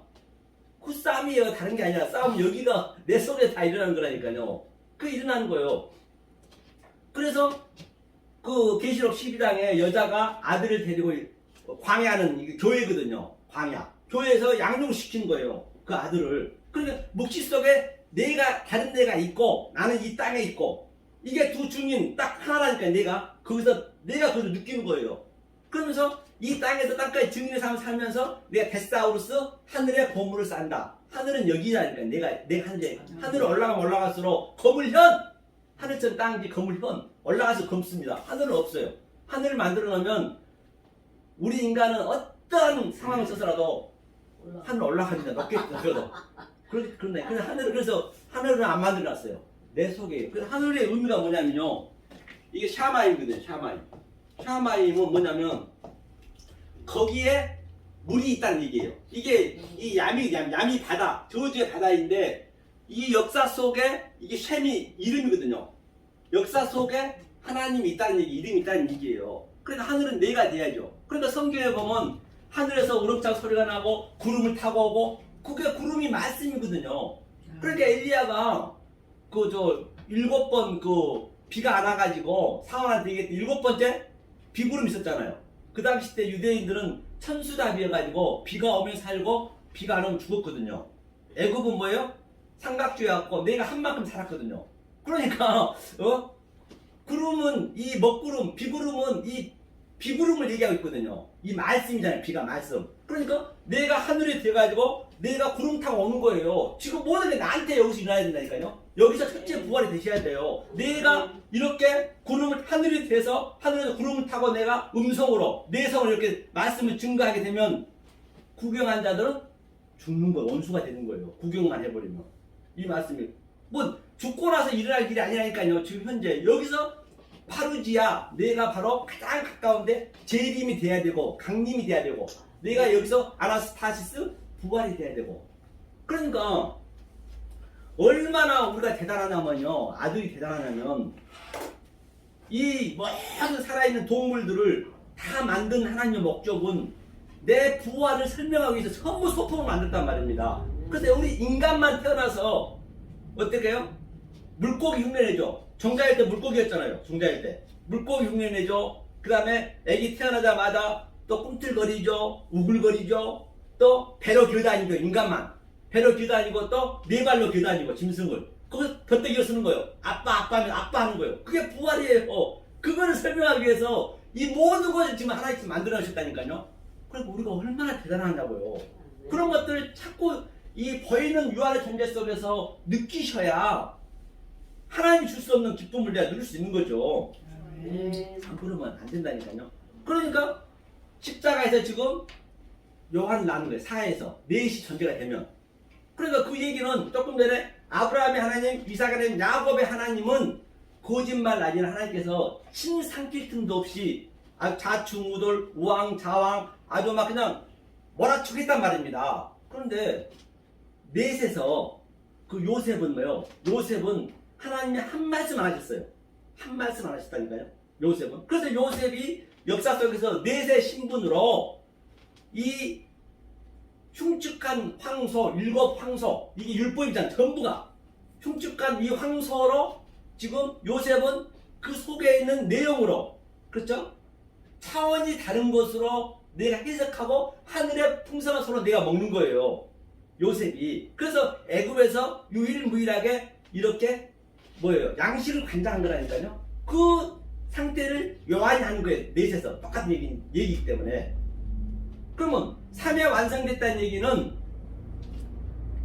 그 싸움이에요. 다른 게 아니라 싸움은 여기가 내 속에 다 일어나는 거라니까요. 그 일어나는 거예요. 그래서 그 계시록 12장에 여자가 아들을 데리고 광야하는 이게 교회거든요. 광야. 교회에서 양육시킨 거예요. 그 아들을. 그러니까 묵시 속에 내가 다른 데가 있고 나는 이 땅에 있고 이게 두 증인 딱 하나라니까 내가 거기서 느끼는 거예요. 그러면서 이 땅에서 땅까지 증인의 삶을 살면서 내가 데사우루스 하늘에 보물을 싼다. 하늘은 여기라니까 내가 하늘을 올라가면 올라갈수록 거물현 하늘처럼 땅이 거물현 올라가서 검습니다. 하늘은 없어요. 하늘을 만들어 놓으면 우리 인간은 어떤 상황을 써서라도 하늘 올라갑니다. 높게 그래도 그런데 그래서 하늘은 안 만들어 놨어요. 내 속에. 그래서 하늘의 의미가 뭐냐면요. 이게 샤마임이거든요. 샤마임은 뭐냐면 거기에 물이 있다는 얘기예요. 이게 이 야미 바다, 저주의 바다인데 이 역사 속에 이게 셈이 이름이거든요. 역사 속에 하나님이 있다는 얘기, 이름이 있다는 얘기예요. 그러니까 하늘은 내가 돼야죠. 그러니까 성경에 보면 하늘에서 우렁찬 소리가 나고 구름을 타고 오고 그게 구름이 말씀이거든요. 그러니까 엘리야가 일곱 번 비가 안 와가지고 사원한테 얘기했더니 일곱 번째 비구름이 있었잖아요. 그 당시 때 유대인들은 천수답이어가지고 비가 오면 살고 비가 안 오면 죽었거든요. 애굽은 뭐예요? 삼각주여갖고 내가 한 만큼 살았거든요. 그러니까 구름은 이 먹구름, 비구름은 이 비구름을 얘기하고 있거든요. 이 말씀이잖아요. 비가 말씀. 그러니까 내가 하늘에 돼가지고 내가 구름 타고 오는 거예요. 지금 모든 게 나한테 여기서 일어나야 된다니까요. 여기서 첫째 부활이 되셔야 돼요. 내가 이렇게 구름을 하늘이 돼서 하늘에서 구름을 타고 내가 음성으로 내 성을 이렇게 말씀을 증거하게 되면 구경한 자들은 죽는 거예요. 원수가 되는 거예요. 구경만 해버리면. 이 말씀이 뭐 죽고 나서 일어날 일이 아니라니까요. 지금 현재 여기서 파루지야 내가 바로 가장 가까운데 재림이 돼야 되고 강림이 돼야 되고 내가 여기서 아나스타시스 부활이 돼야 되고 그러니까 얼마나 우리가 대단하냐면요. 아들이 대단하냐면 이 모든 살아있는 동물들을 다 만든 하나님의 목적은 내 부활을 설명하기 위해서 전부 소품을 만들단 말입니다. 그래서 우리 인간만 태어나서 어떻게요? 물고기 흉내내죠. 정자일 때 물고기였잖아요. 정자일 때 물고기 흉내내죠. 그 다음에 애기 태어나자마자 또 꿈틀거리죠. 우글거리죠. 또 배로 기어다니죠. 인간만 배로 기어다니고 또 네 발로 기어다니고 짐승을 거기서 덧대기로 쓰는 거예요. 아빠 아빠 하면 아빠 하는 거예요. 그게 부활이에요. 그거를 설명하기 위해서 이 모든 것을 지금 하나씩 만들어 놓으셨다니까요. 그러니까 우리가 얼마나 대단하냐고요. 그런 것들을 자꾸 이 보이는 유한의 존재 속에서 느끼셔야 하나님이 줄 수 없는 기쁨을 내가 누릴 수 있는 거죠. 안 그러면 안 된다니까요. 그러니까 십자가에서 지금 요한을 낳는 거예요. 사회에서 넷이 존재가 되면. 그러니까 그 얘기는 조금 전에 아브라함의 하나님, 이삭의 하나님, 야곱의 하나님은 거짓말 아닌 하나님께서 신상필 틈도 없이 좌충우돌, 우왕좌왕 아주 막 그냥 몰아치겠단 말입니다. 그런데 넷에서 그 요셉은 뭐예요? 요셉은 하나님이 한 말씀 안 하셨어요. 한 말씀 안 하셨다니까요. 요셉은. 그래서 요셉이 역사 속에서 넷의 신분으로 이 흉측한 황소, 7 황소, 이게 율법이잖아요. 전부가 흉측한 이 황소로 지금 요셉은 그 속에 있는 내용으로, 그렇죠? 차원이 다른 것으로 내가 해석하고 하늘의 풍성한 소로 내가 먹는 거예요. 요셉이. 그래서 애굽에서 유일무이하게 이렇게 뭐예요? 양식을 관장한 거라니까요. 그 상태를 요한이 하는 거예요. 넷에서 똑같은 얘기이기 때문에. 그러면 3회 완성됐다는 얘기는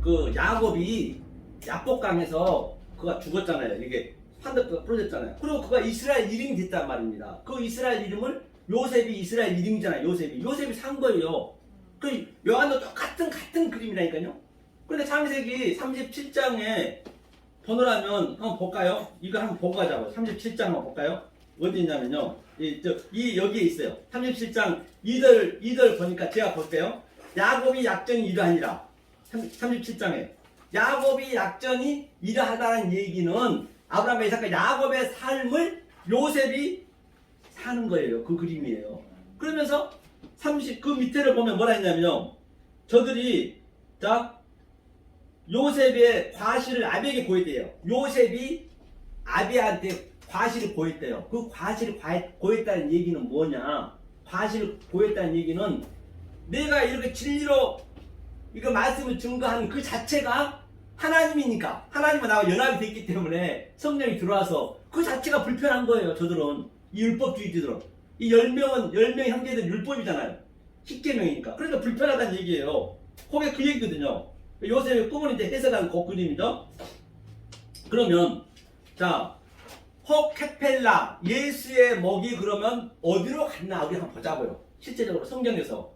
그 야곱이 야복강에서 그가 죽었잖아요. 이게 판덕도 부러졌잖아요. 그리고 그가 이스라엘 이름이 됐단 말입니다. 그 이스라엘 이름을 요셉이 이스라엘 이름이잖아요. 요셉이 산 거예요. 그 요한도 같은 그림이라니까요. 그러니까 창세기 37장에 번호라면 한번 볼까요? 이거 한번 보고 가자고요. 37장 한번 볼까요? 어디 있냐면요. 여기에 있어요. 37장 2절 보니까 제가 볼게요. 야곱이 약전이 이러하니라. 37장에. 야곱이 약전이 이러하다는 얘기는 아브라함과 이삭과 야곱의 삶을 요셉이 사는 거예요. 그 그림이에요. 그러면서 그 밑에를 보면 뭐라 했냐면요. 저들이, 요셉의 과실을 아비에게 보였대요. 요셉이 아비한테 과실을 보였대요. 그 과실을 보였다는 얘기는 뭐냐? 과실을 보였다는 얘기는 내가 이렇게 진리로 이거 말씀을 증거하는 그 자체가 하나님이니까, 하나님과 나와 연합이 됐기 때문에 성령이 들어와서 그 자체가 불편한 거예요. 저들은, 이 율법주의자들은. 이 10명의 형제들 율법이잖아요. 10계명이니까. 그러니까 불편하다는 얘기예요. 그게 그 얘기거든요. 요셉의 꿈을 이제 해석한 그 그림이죠. 그러면 혹 케펠라, 예수의 목이 그러면 어디로 갔나 우리 한번 보자고요. 실제적으로 성경에서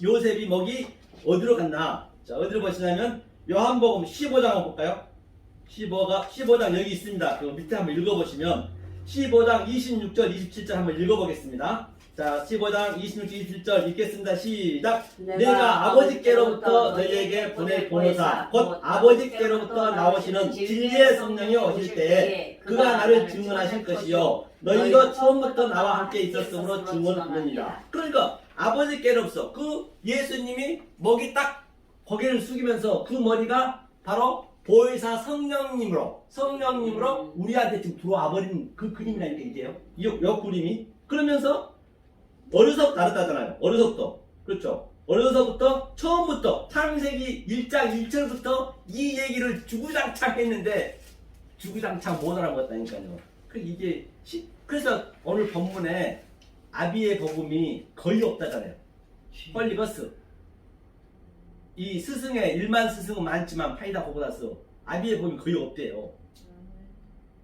요셉이 목이 어디로 갔나. 자, 어디로 보시냐면 요한복음 15장 한번 볼까요? 15장 여기 있습니다. 그 밑에 한번 읽어보시면 15장 26절 27절 한번 읽어보겠습니다. 자, 15장 26절 27절 읽겠습니다. 시작. 내가 아버지께로부터 너희에게 보낼 보혜사 곧 아버지께로부터 나오시는 진리의 성령이 오실 때에 그가 나를 증언하실 것이요 너희도 처음부터 나와 함께 있었으므로 증언하느니라. 그러니까 아버지께로부터 그 예수님이 목이 딱 고개를 숙이면서 그 머리가 바로 보혜사 성령님으로 우리한테 지금 들어와 버린 그 그림이라니까 이게요. 이 그림이. 그러면서 어려서부터 알았다잖아요. 어려서부터. 그렇죠. 어려서부터 처음부터 창세기 1장 1절부터 이 얘기를 주구장창 했는데 주구장창 못 알아먹었다니까요. 그래서 오늘 본문에 아비의 복음이 거의 없다잖아요. 헐리거스. 이 스승의 일만 스승은 많지만 파이다 고보다스 아비의 복이 거의 없대요.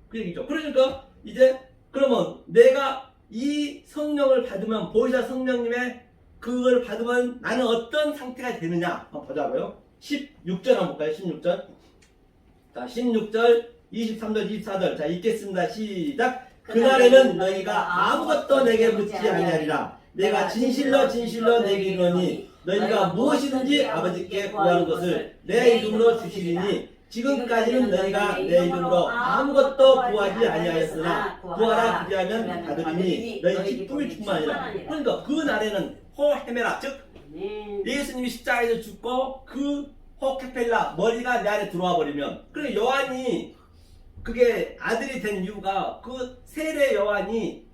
그 얘기죠. 그러니까 이제 그러면 내가 이 성령을 받으면 보혜사 성령님의 그걸 받으면 나는 어떤 상태가 되느냐 한번 보자고요. 16절 한번 볼까요? 16절. 자, 16절, 23절, 24절. 자, 읽겠습니다. 시작. 그날에는 너희가 아무것도 내게 묻지 아니하리라. 내가 진실로 진실로 내게 이르노니 너희가 무엇이든지 아버지께 구하는 것을 내 이름으로 주시리니 지금까지는 너희가 내 이름으로 아무것도 구하지 아니하였으나 구하라 그리하면 받으리니 너희 기쁨이 충만하리라. 그러니까 그 날에는 호헤메라, 즉 예수님이 십자가에서 죽고 그 호케펠라 머리가 내 안에 들어와 버리면, 그리고 요한이 그게 아들이 된 이유가 그 세례 요한이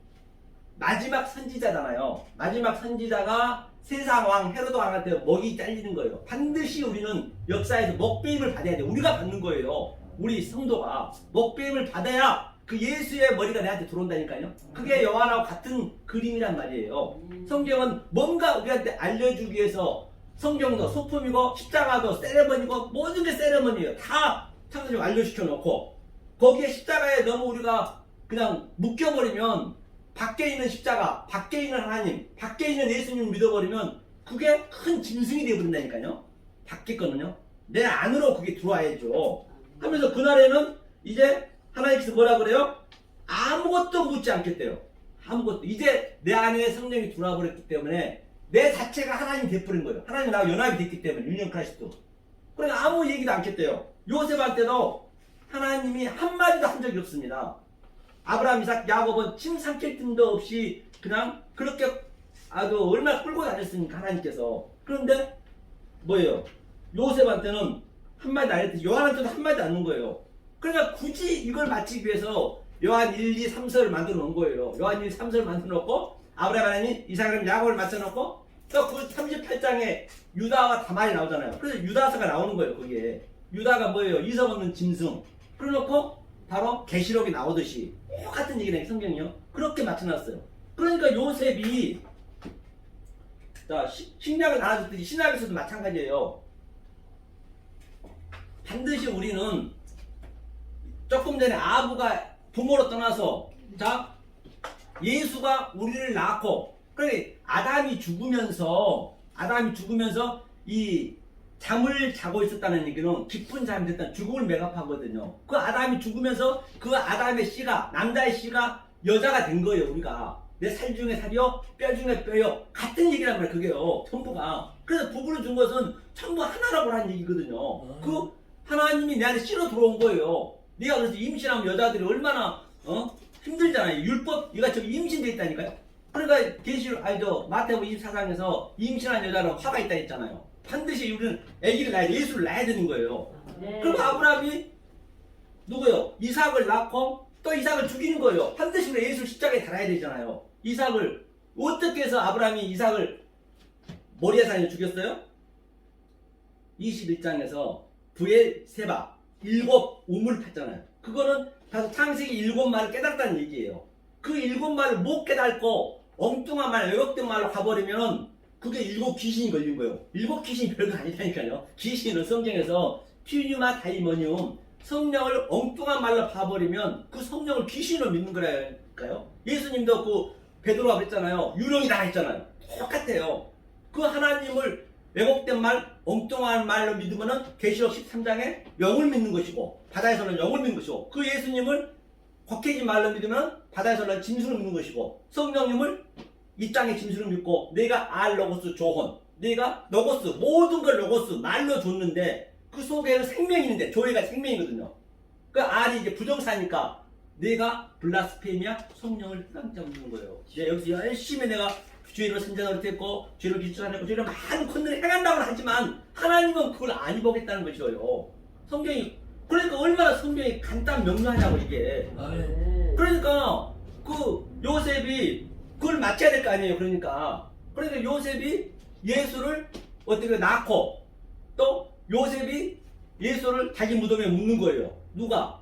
마지막 선지자잖아요. 마지막 선지자가 세상 왕 헤로드 왕한테 먹이 잘리는 거예요. 반드시 우리는 역사에서 먹배임을 받아야 돼. 우리가 받는 거예요. 우리 성도가 먹배임을 받아야 그 예수의 머리가 내한테 들어온다니까요. 그게 요한하고 같은 그림이란 말이에요. 성경은 뭔가 우리한테 알려주기 위해서 성경도 소품이고 십자가도 세레머니고 모든 게 세레머니예요. 다 창세적 알려시켜 놓고 거기에 십자가에 너무 우리가 그냥 묶여버리면 밖에 있는 십자가, 밖에 있는 하나님, 밖에 있는 예수님을 믿어버리면 그게 큰 짐승이 되어버린다니까요. 밖에 거는요. 내 안으로 그게 들어와야죠. 하면서 그날에는 이제 하나님께서 뭐라 그래요? 아무것도 묻지 않겠대요. 아무것도. 이제 내 안에 성령이 들어와 버렸기 때문에 내 자체가 하나님 돼버린 거예요. 하나님 나와 연합이 됐기 때문에 유년 크라이스도. 그러니까 아무 얘기도 않겠대요. 요셉한테도 하나님이 한마디도 한 적이 없습니다. 아브라함, 이삭, 야곱은 침 삼킬 틈도 없이 그냥 그렇게 아주 얼마나 끌고 다녔으니까 하나님께서. 그런데 뭐예요? 요셉한테는 한마디 안 했듯이 요한한테도 한마디 안 놓은 거예요. 그러니까 굳이 이걸 마치기 위해서 요한 1, 2, 3서를 만들어 놓은 거예요. 요한 1, 2, 3서를 만들어 놓고 아브라함 하나님, 이삭, 야곱을 맞춰 놓고 또 그 38장에 유다가 다 많이 나오잖아요. 그래서 유다서가 나오는 거예요. 거기에 유다가 뭐예요? 이성 없는 짐승. 그래놓고 바로 계시록이 나오듯이 똑같은 얘기네, 성경이요. 그렇게 맞춰놨어요. 그러니까 요셉이 자 신약을 나눠줬듯이 신약에서도 마찬가지예요. 반드시 우리는 조금 전에 아부가 부모로 떠나서 자 예수가 우리를 낳고, 그래 아담이 죽으면서 이 잠을 자고 있었다는 얘기는 깊은 잠이 됐다는 죽음을 매갑하거든요. 그 아담이 죽으면서 그 아담의 씨가, 남자의 씨가 여자가 된 거예요. 우리가 내 살 중에 살이요 뼈 중에 뼈요 같은 얘기란 말이에요. 그게요 전부가. 그래서 부부를 준 것은 전부 하나라고 하는 얘기거든요. 그 하나님이 내 안에 씨로 들어온 거예요. 네가 그래서 임신하면 여자들이 얼마나 힘들잖아요. 율법 얘가 저기 임신돼 있다니까요. 그러니까 마태복음 24장에서 임신한 여자는 화가 있다 했잖아요. 반드시 우리는 아기를 낳아야 돼. 예수를 낳아야 되는 거예요. 그럼 아브라함이 누구요? 이삭을 낳고 또 이삭을 죽이는 거예요. 반드시 우리 예수 십자가에 달아야 되잖아요. 이삭을 어떻게 해서 아브라함이 이삭을 모리아산에 죽였어요? 21장에서 부엘세바 7 우물을 팠잖아요. 그거는 가서 창세기 7말을 깨달았다는 얘기예요. 그 7말을 못 깨닫고 엉뚱한 말, 왜곡된 말로 가버리면 그게 7 귀신이 걸린 거예요. 7 귀신이 별거 아니라니까요. 귀신은 성경에서 피뉴마 다이모니움, 성령을 엉뚱한 말로 봐버리면 그 성령을 귀신으로 믿는 거라니까요. 예수님도 그 베드로가 그랬잖아요. 유령이다 했잖아요. 똑같아요. 그 하나님을 왜곡된 말, 엉뚱한 말로 믿으면은 계시록 13장에 영을 믿는 것이고 바다에서는 영을 믿는 것이고, 그 예수님을 겉해진 말로 믿으면 바다에서는 짐승을 믿는 것이고, 성령님을 이 땅의 짐승을 믿고, 내가 로고스 조혼, 내가 로고스 모든 걸 로고스 말로 줬는데 그 속에는 생명이 있는데, 조회가 생명이거든요. 그 R이 이제 부정사니까 내가 블라스페미아 성령을 흑암자고 있는 거예요. 여기서 열심히 내가 죄로 선전을 했고 죄로 기초하고 죄로 많은 컨들을 행한다고 하지만 하나님은 그걸 안 입어겠다는 것이에요. 성경이. 그러니까 얼마나 성경이 간단 명료하냐고 이게. 그러니까 그 요셉이 그걸 맞춰야 될 거 아니에요. 그러니까 요셉이 예수를 어떻게 낳고, 또 요셉이 예수를 자기 무덤에 묻는 거예요. 누가?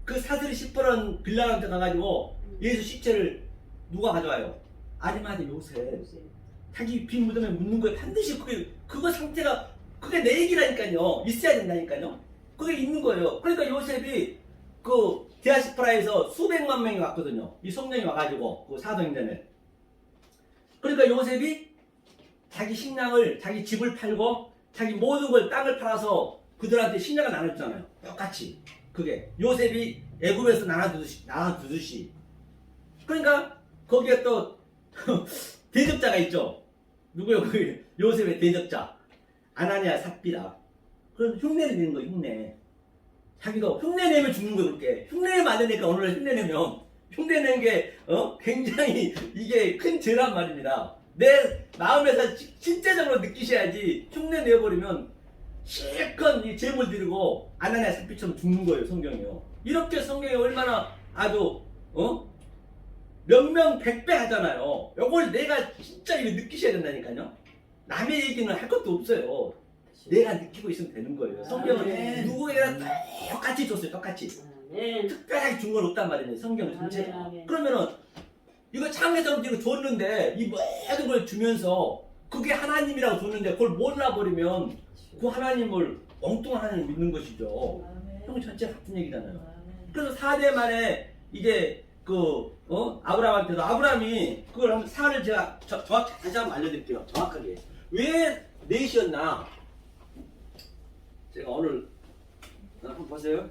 그 사슬이 시퍼런 빌라한테 가가지고 예수 시체를 누가 가져와요? 아리마대 요셉. 자기 빈 무덤에 묻는 거예요. 반드시 그거 상태가 그게 내 얘기라니까요. 있어야 된다니까요. 그게 있는 거예요. 그러니까 요셉이 그 디아스포라에서 수백만 명이 왔거든요. 이 성령이 와가지고 그 사도행전에. 그러니까 요셉이 자기 식량을 자기 집을 팔고 자기 모든 걸 땅을 팔아서 그들한테 식량을 나눴잖아요. 똑같이. 그게 요셉이 애굽에서 나눠주듯이. 그러니까 거기에 또 대접자가 있죠. 누구요? 그 요셉의 대접자. 아나니아 삽비라. 그럼 흉내를 내는 거예요. 흉내. 자기도 흉내 내면 죽는 거예요. 그렇게. 흉내내면 안 되니까 오늘 흉내 내면 흉내 내는 게 굉장히 이게 큰 죄란 말입니다. 내 마음에서 진짜적으로 느끼셔야지 흉내 내버리면 실컷 이 제물 드리고 아나니아 삽비처럼 죽는 거예요. 성경이요. 이렇게 성경이 얼마나 아주 명명백백 하잖아요. 요걸 내가 진짜 이거 느끼셔야 된다니까요. 남의 얘기는 할 것도 없어요. 내가 느끼고 있으면 되는 거예요. 성경은 누구에게나 똑같이 줬어요. 똑같이. 특별하게 준 건 없단 말이에요. 성경 전체가. 그러면은 이거 창에서부터 이거 줬는데 이 모든 걸 주면서 그게 하나님이라고 줬는데 그걸 몰라버리면 그 하나님을 엉뚱한 하나님을 믿는 것이죠. 형 전체 같은 얘기잖아요. 그래서 4대 만에 이제 아브라함한테도 아브라함이 그걸 한번 사를 제가 정확히 다시 한번 알려드릴게요. 정확하게. 왜 넷이었나? 제가 오늘 한번 보세요.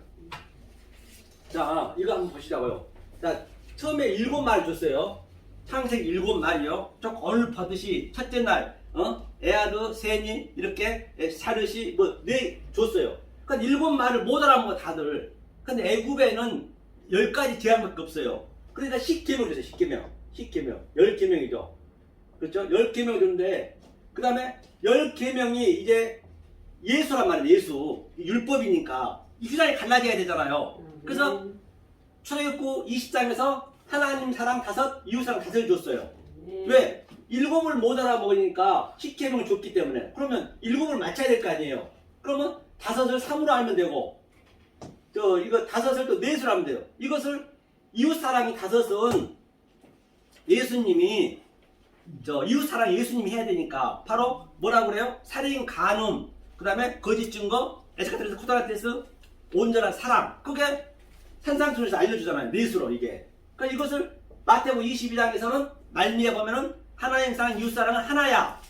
자, 이거 한번 보시자고요. 자, 처음에 7마리 줬어요. 창세기 7마리요. 쭉 오늘 보듯이 첫째 날, 에아드, 세니, 이렇게 사르시, 줬어요. 그러니까 7마리를 못 알아먹어, 다들. 근데 애굽에는 10가지 제한밖에 없어요. 그러니까 10계명 줬어요, 10계명. 10계명. 10계명이죠. 그렇죠? 10계명 줬는데, 그 다음에 10계명이 이제 예수란 말이에요, 예수. 율법이니까. 이 휘장이 갈라져야 되잖아요. 그래서 출애굽기 20장에서 하나님 사랑 5, 이웃 사랑 5을 줬어요. 왜? 7을 못 알아먹으니까 10계명을 줬기 때문에. 그러면 7을 맞춰야 될 거 아니에요. 그러면 5을 3으로 알면 되고, 이거 5을 또 4수로 하면 돼요. 이것을 이웃 사랑이 5은 예수님이 이웃 사랑 예수님이 해야 되니까 바로 뭐라고 그래요? 살인, 간음, 그 다음에 거짓 증거, 에스카테르스, 쿠다라테스, 온전한 사랑. 그게 산상순에서 알려주잖아요. 4수로 이게. 그러니까 이것을 마태복음 22장에서는 말미에 보면은 하나님 사랑, 이웃 사랑은 하나야.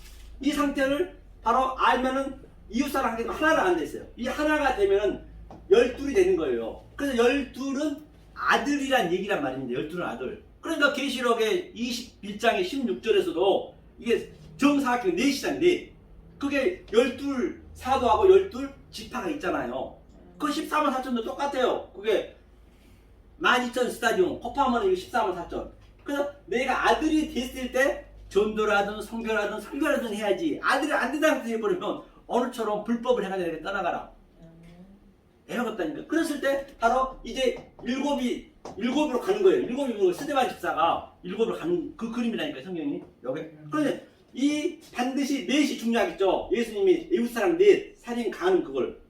이 상태를 바로 알면은 이웃 사랑 하나가 안 됐어요. 이 하나가 되면은 12이 되는 거예요. 그래서 12은 아들이란 얘기란 말입니다. 12는 아들. 그러니까 계시록의 21장의 16절에서도 이게 정사각형 4시잖아요. 4. 그게 12 사도하고 12 지파가 있잖아요. 그 14만 4천도 똑같아요. 그게 12,000 스타디움 코파하면 이거 14만 4천. 그래서 내가 아들이 됐을 때 전도라든 성교라든 해야지. 아들이 안 된다고 해버리면 어느처럼 불법을 해가지고 내가 떠나가라. 애가 없다니까. 그랬을 때 바로 이제 일곱으로 가는 거예요. 일곱이 스데반 집사가 일곱으로 가는 그 그림이라니까 성경이. 여기. 그런데 이 반드시 넷이 중요하겠죠. 예수님이 이웃 사랑 넷, 살인, 간음 그걸.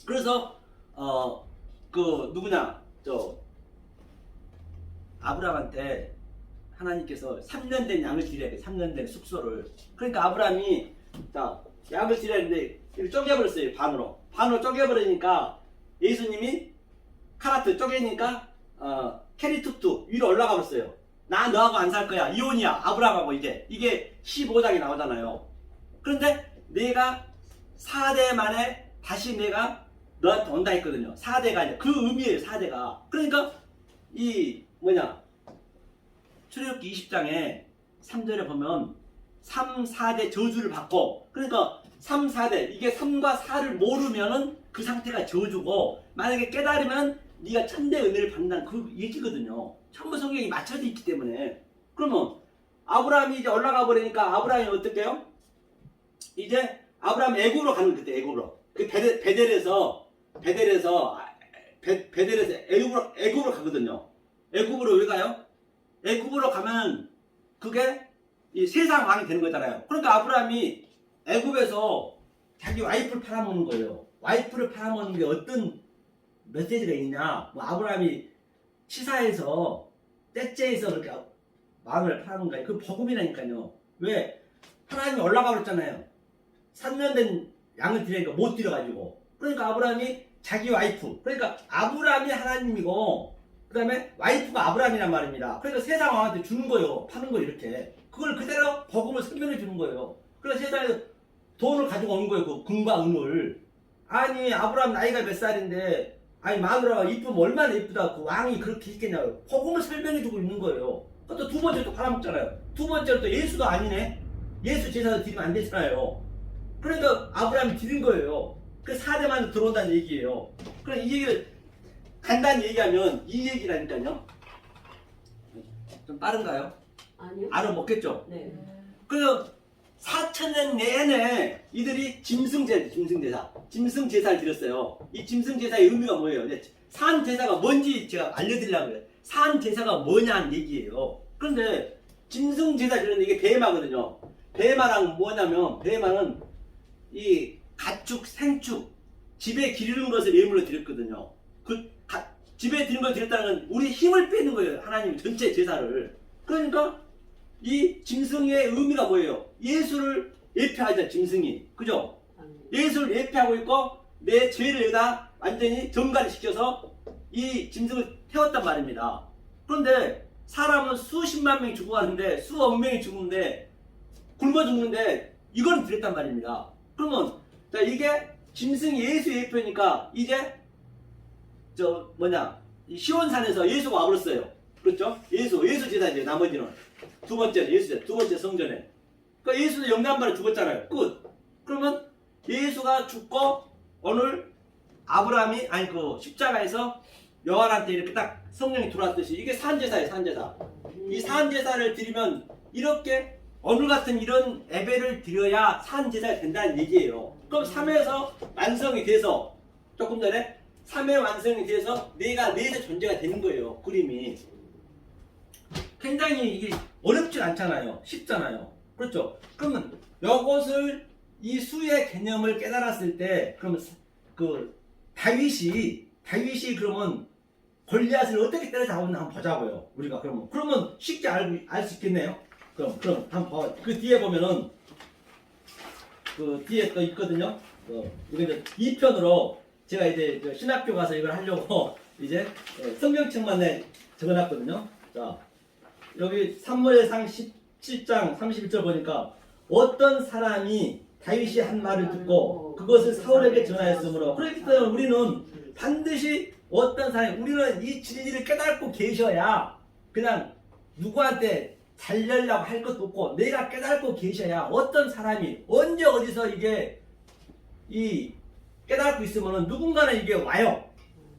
그래서 누구냐 아브라함한테 하나님께서 3년 된 양을 드려야 돼. 3년 된 숙소를. 그러니까 아브라함이 양을 드려야 되는데 이걸 쪼개버렸어요. 반으로 쪼개버리니까 예수님이 카라트 쪼개니까 캐리투투 위로 올라가 버렸어요. 나 너하고 안 살 거야. 이혼이야. 아브라함하고 이게 15장이 나오잖아요. 그런데 내가 4대 만에 다시 내가 너한테 온다 했거든요. 4대가 아니라 그 의미예요. 4대가. 그러니까 출애굽기 20장에 3절에 보면 3, 4대 저주를 받고, 그러니까 3, 4대 이게 3과 4를 모르면은 그 상태가 저주고, 만약에 깨달으면 네가 천대 은혜를 받는다는 그 얘기거든요. 전부 성경이 맞춰져 있기 때문에. 그러면 아브라함이 이제 올라가 버리니까 아브라함이 어떻게 해요? 이제 아브라함 애굽으로 가는 거예요. 그때 애굽으로. 그 베델에서 애굽으로 가거든요. 애굽으로 왜 가요? 애굽으로 가면 그게 이 세상 왕이 되는 거잖아요. 그러니까 아브라함이 애굽에서 자기 와이프를 팔아먹는 거예요. 와이프를 팔아먹는 게 어떤 메시지가 있냐? 아브라함이 치사해서 떼째에서 그렇게 마음을 팔아먹는 거예요. 그 복음이라니까요. 왜? 하나님이 올라가 버렸잖아요. 3년 된 양을 드리니까 못 드려가지고. 그러니까 아브라함이 자기 와이프, 그러니까 아브라함이 하나님이고 그 다음에 와이프가 아브라함이란 말입니다. 그러니까 세상 왕한테 주는 거예요. 파는 거 이렇게. 그걸 그대로 복음을 설명해 주는 거예요. 그래서 세상에 돈을 가지고 오는 거예요. 그 금과 은을. 아니 아브라함 나이가 몇 살인데 아니 마누라가 이쁘면 얼마나 이쁘다. 그 왕이 그렇게 있겠냐고요. 복음을 설명해 주고 있는 거예요. 또 두 번째 또 팔아먹잖아요. 두 번째로 또 예수도 아니네. 예수 제사도 드리면 안 되잖아요. 그러니까 아브라함이 드린 거예요. 그 4대만 들어온다는 얘기예요. 그럼 이 얘기를 간단히 얘기하면 이 얘기라니까요. 좀 빠른가요? 아니요. 알아먹겠죠? 네. 그래서 4,000년 내내 이들이 짐승제사를 드렸어요. 이 짐승제사의 의미가 뭐예요? 산제사가 뭔지 제가 알려드리려고 해요. 산제사가 뭐냐는 얘기예요. 그런데 짐승제사 드렸는데 이게 베마거든요. 베마랑 뭐냐면 베마는 이 가축, 생축, 집에 기르는 것을 예물로 드렸거든요. 집에 드리는 걸 드렸다는 건 우리 힘을 빼는 거예요. 하나님 전체 제사를. 그러니까 이 짐승의 의미가 뭐예요? 예수를 예표하자 짐승이. 그죠? 예수를 예표하고 있고 내 죄를 여기다 완전히 전가시켜서 이 짐승을 태웠단 말입니다. 그런데 사람은 수십만 명이 죽어가는데 수억 명이 죽는데 굶어 죽는데 이건 드렸단 말입니다. 그러면 자 이게 짐승이 예수의 예표니까 이제 이 시온산에서 예수가 와버렸어요. 그렇죠? 예수 제사죠. 나머지는 두 번째 예수 두 번째 성전에. 그러니까 예수도 영단발에 죽었잖아요. 끝. 그러면 예수가 죽고 오늘 아브라함이 그 십자가에서 요한한테 이렇게 딱 성령이 들어왔듯이 이게 산제사예요. 산제사. 이 산제사를 드리면 이렇게 오늘 같은 이런 예배를 드려야 산제사가 된다는 얘기예요. 그럼 3회에서 완성이 돼서 조금 전에 3회 완성이 돼서 내가 내세 존재가 되는 거예요. 그림이. 굉장히 이게 어렵진 않잖아요. 쉽잖아요. 그렇죠? 그러면 이것을 이 수의 개념을 깨달았을 때 그러면 그 다윗이 그러면 골리앗을 어떻게 때려잡았나 한번 보자고요. 우리가 그러면 쉽게 알 수 있겠네요. 그럼 한번 봐. 그 뒤에 보면은 그 뒤에 또 있거든요. 이거 이제 2편으로 제가 이제 신학교 가서 이걸 하려고 이제 성경책만 적어놨거든요. 자, 여기 사무엘상 17장 31절 보니까 어떤 사람이 다윗이 한 말을 듣고 그것을 사울에게 전하였으므로 그렇기 때문에 우리는 반드시 어떤 사람이 우리는 이 진리를 깨닫고 계셔야 그냥 누구한테 살려려고 할 것도 없고 내가 깨닫고 계셔야 어떤 사람이 언제 어디서 이게 이 깨닫고 있으면 누군가는 이게 와요.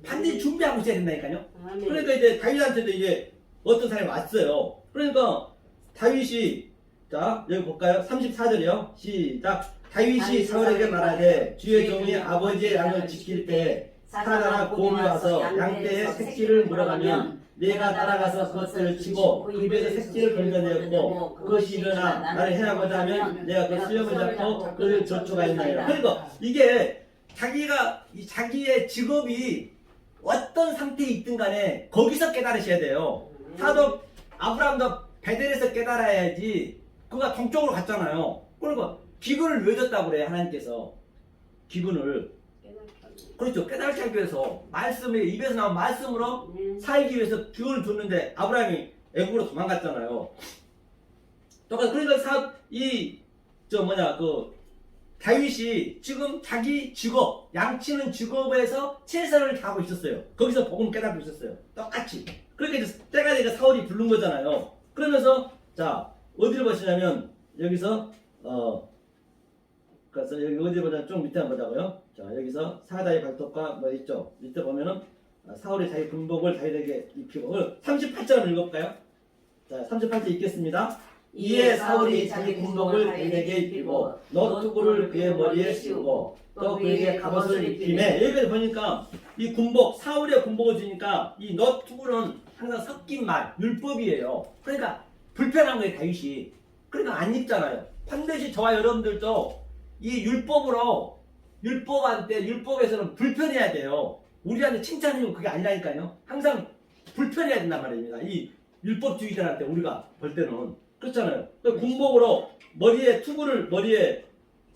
반드시 준비하고 있어야 된다니까요. 그러니까 이제 다윗한테도 이제 어떤 사람이 왔어요. 그러니까 다윗이 자 여기 볼까요? 34절이요. 시작. 다윗이 사울에게 말하되 주의 종이 아버지의 양을 지킬 때 사자나 곰이 와서 양떼의 새끼를 물어가면 내가 따라가서 그것을 치고 그 입에서 새끼를 건져내었고 그것이 일어나 나를 해하고자 하면 내가 그 수염을 잡고 그를 저축하였나이다. 그러니까 이게 자기의 직업이 어떤 상태에 있든 간에 거기서 깨달으셔야 돼요. 사도 아브라함도 베델에서 깨달아야지. 그가 동쪽으로 갔잖아요. 그러니까 기근을 왜 줬다고 그래 하나님께서. 기근을 그렇죠. 깨달게 하기 위해서 말씀에 입에서 나온 말씀으로 살기 위해서 기운을 줬는데 아브라함이 애국으로 도망갔잖아요. 똑같아. 그러니까 다윗이 지금 자기 직업, 양치는 직업에서 최선을 다하고 있었어요. 거기서 복음 깨닫고 있었어요. 똑같이. 그러니까 이제 때가 되니까 사울이 부른 거잖아요. 그러면서 자 어디를 보시냐면 여기서 그래서 여기 어디 보자 좀 밑에 한번 보자고요. 자 여기서 사다의 발톱과 뭐 있죠. 밑에 보면은 사울이 자기 군복을 다윗에게 입히고 38절 읽어볼까요? 자 38절 읽겠습니다. 이에 사울이 자기 군복을 다윗에게 입히고 놋투구를 그의 머리에 씌우고 또 그에게 갑옷을 입히매. 여기까지 보니까 이 군복 사울의 군복을 주니까 이 놋투구는 항상 섞인 말 율법이에요. 그러니까 불편한 거예요 다윗이. 그러니까 안 입잖아요. 반드시 저와 여러분들도 이 율법에서는 불편해야 돼요. 우리한테 칭찬해주고 그게 아니라니까요. 항상 불편해야 된단 말입니다. 이 율법주의자한테 우리가 볼 때는 그렇잖아요. 군복으로 투구를 머리에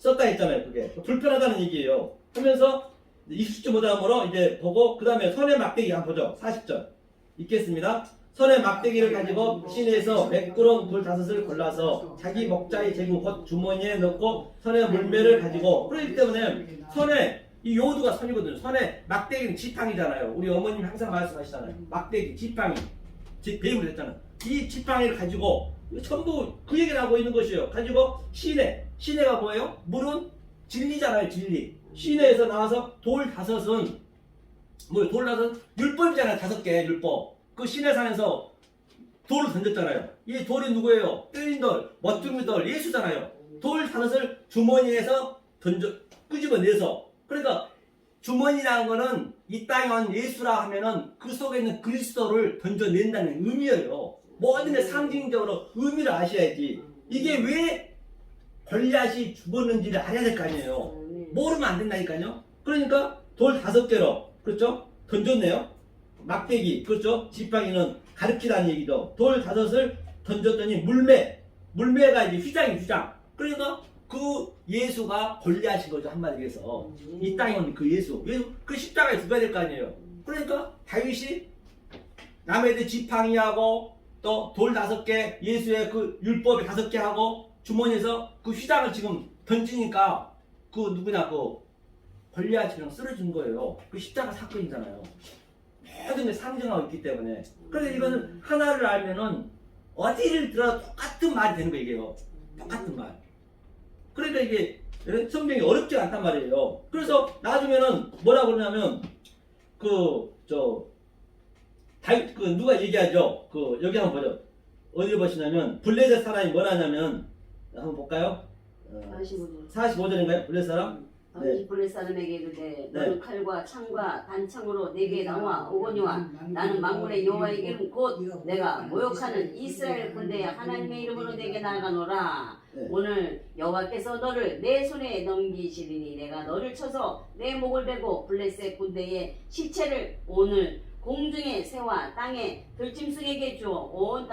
썼다 했잖아요. 그게 불편하다는 얘기예요. 하면서 20절 못하므로 이제 보고 그 다음에 손에 막대기 한번 보죠. 40절 읽겠습니다. 손에 막대기를 가지고 시내에서 매끄러운 돌 5을 골라서 자기 목자의 제구 곧 주머니에 넣고 손에 물매를 가지고, 그렇기 때문에 손에 이 요두가 손이거든요. 손에 막대기는 지팡이잖아요. 우리 어머님 항상 말씀하시잖아요. 막대기, 지팡이, 배우를 했잖아요. 이 지팡이를 가지고 전부 그 얘기를 하고 있는 것이에요. 가지고 시내가 뭐예요? 물은 진리잖아요. 진리. 시내에서 나와서 돌 5은 돌 5은 율법이잖아요. 5개 율법. 그 시내산에서 돌을 던졌잖아요. 이 돌이 누구예요? 뜨인 돌, 멋둥이 돌, 예수잖아요. 돌 5을 주머니에서 끄집어내서, 그러니까 주머니라는 거는 이 땅에 온 예수라 하면은 그 속에 있는 그리스도를 던져낸다는 의미예요. 모든 게 상징적으로 의미를 아셔야지. 이게 왜 골리앗이 죽었는지를 알아야 될 거 아니에요. 모르면 안 된다니까요. 그러니까 돌 5개로, 그렇죠? 던졌네요. 막대기, 그렇죠? 지팡이는 가르치라는 얘기죠. 돌 5을 던졌더니 물매가 이제 휘장. 그러니까 그 예수가 골리앗인 거죠. 한마디로 해서 이 땅에 온 그 예수 그 십자가에 죽어야 될 거 아니에요. 그러니까 다윗이 남의 들 지팡이하고 또 돌 5개, 예수의 그 율법에 5개 하고 주머니에서 그 휘장을 지금 던지니까 그 누구냐 그 골리앗이 그냥 쓰러진 거예요. 그 십자가 사건이잖아요. 모든 게 상징하고 있기 때문에. 그래서 이거는 하나를 알면은 어디를 들어도 똑같은 말이 되는 거예요. 이게요. 똑같은 말. 그러니까 이게 성경이 어렵지 않단 말이에요. 그래서 나중에는 뭐라 그러냐면 누가 얘기하죠. 여기 한번 보죠. 어디 보시냐면 블레셋 사람이 뭐라 하냐면 한번 볼까요? 45절인가요? 블레셋 사람? 다윗이 블레셋 사람에게 이르되 너는 칼과 창과 단창으로 내게 나와 오거니와 나는 만군의 여호와의 이름 곧 내가 모욕하는 이스라엘 군대의 하나님의 이름으로 내게 나아가노라. 오늘 여호와께서 너를 내 손에 넘기시리니 내가 너를 쳐서 내 목을 베고 블레셋 군대의 시체를 오늘 공중의 새와 땅의 들짐승에게 주어 온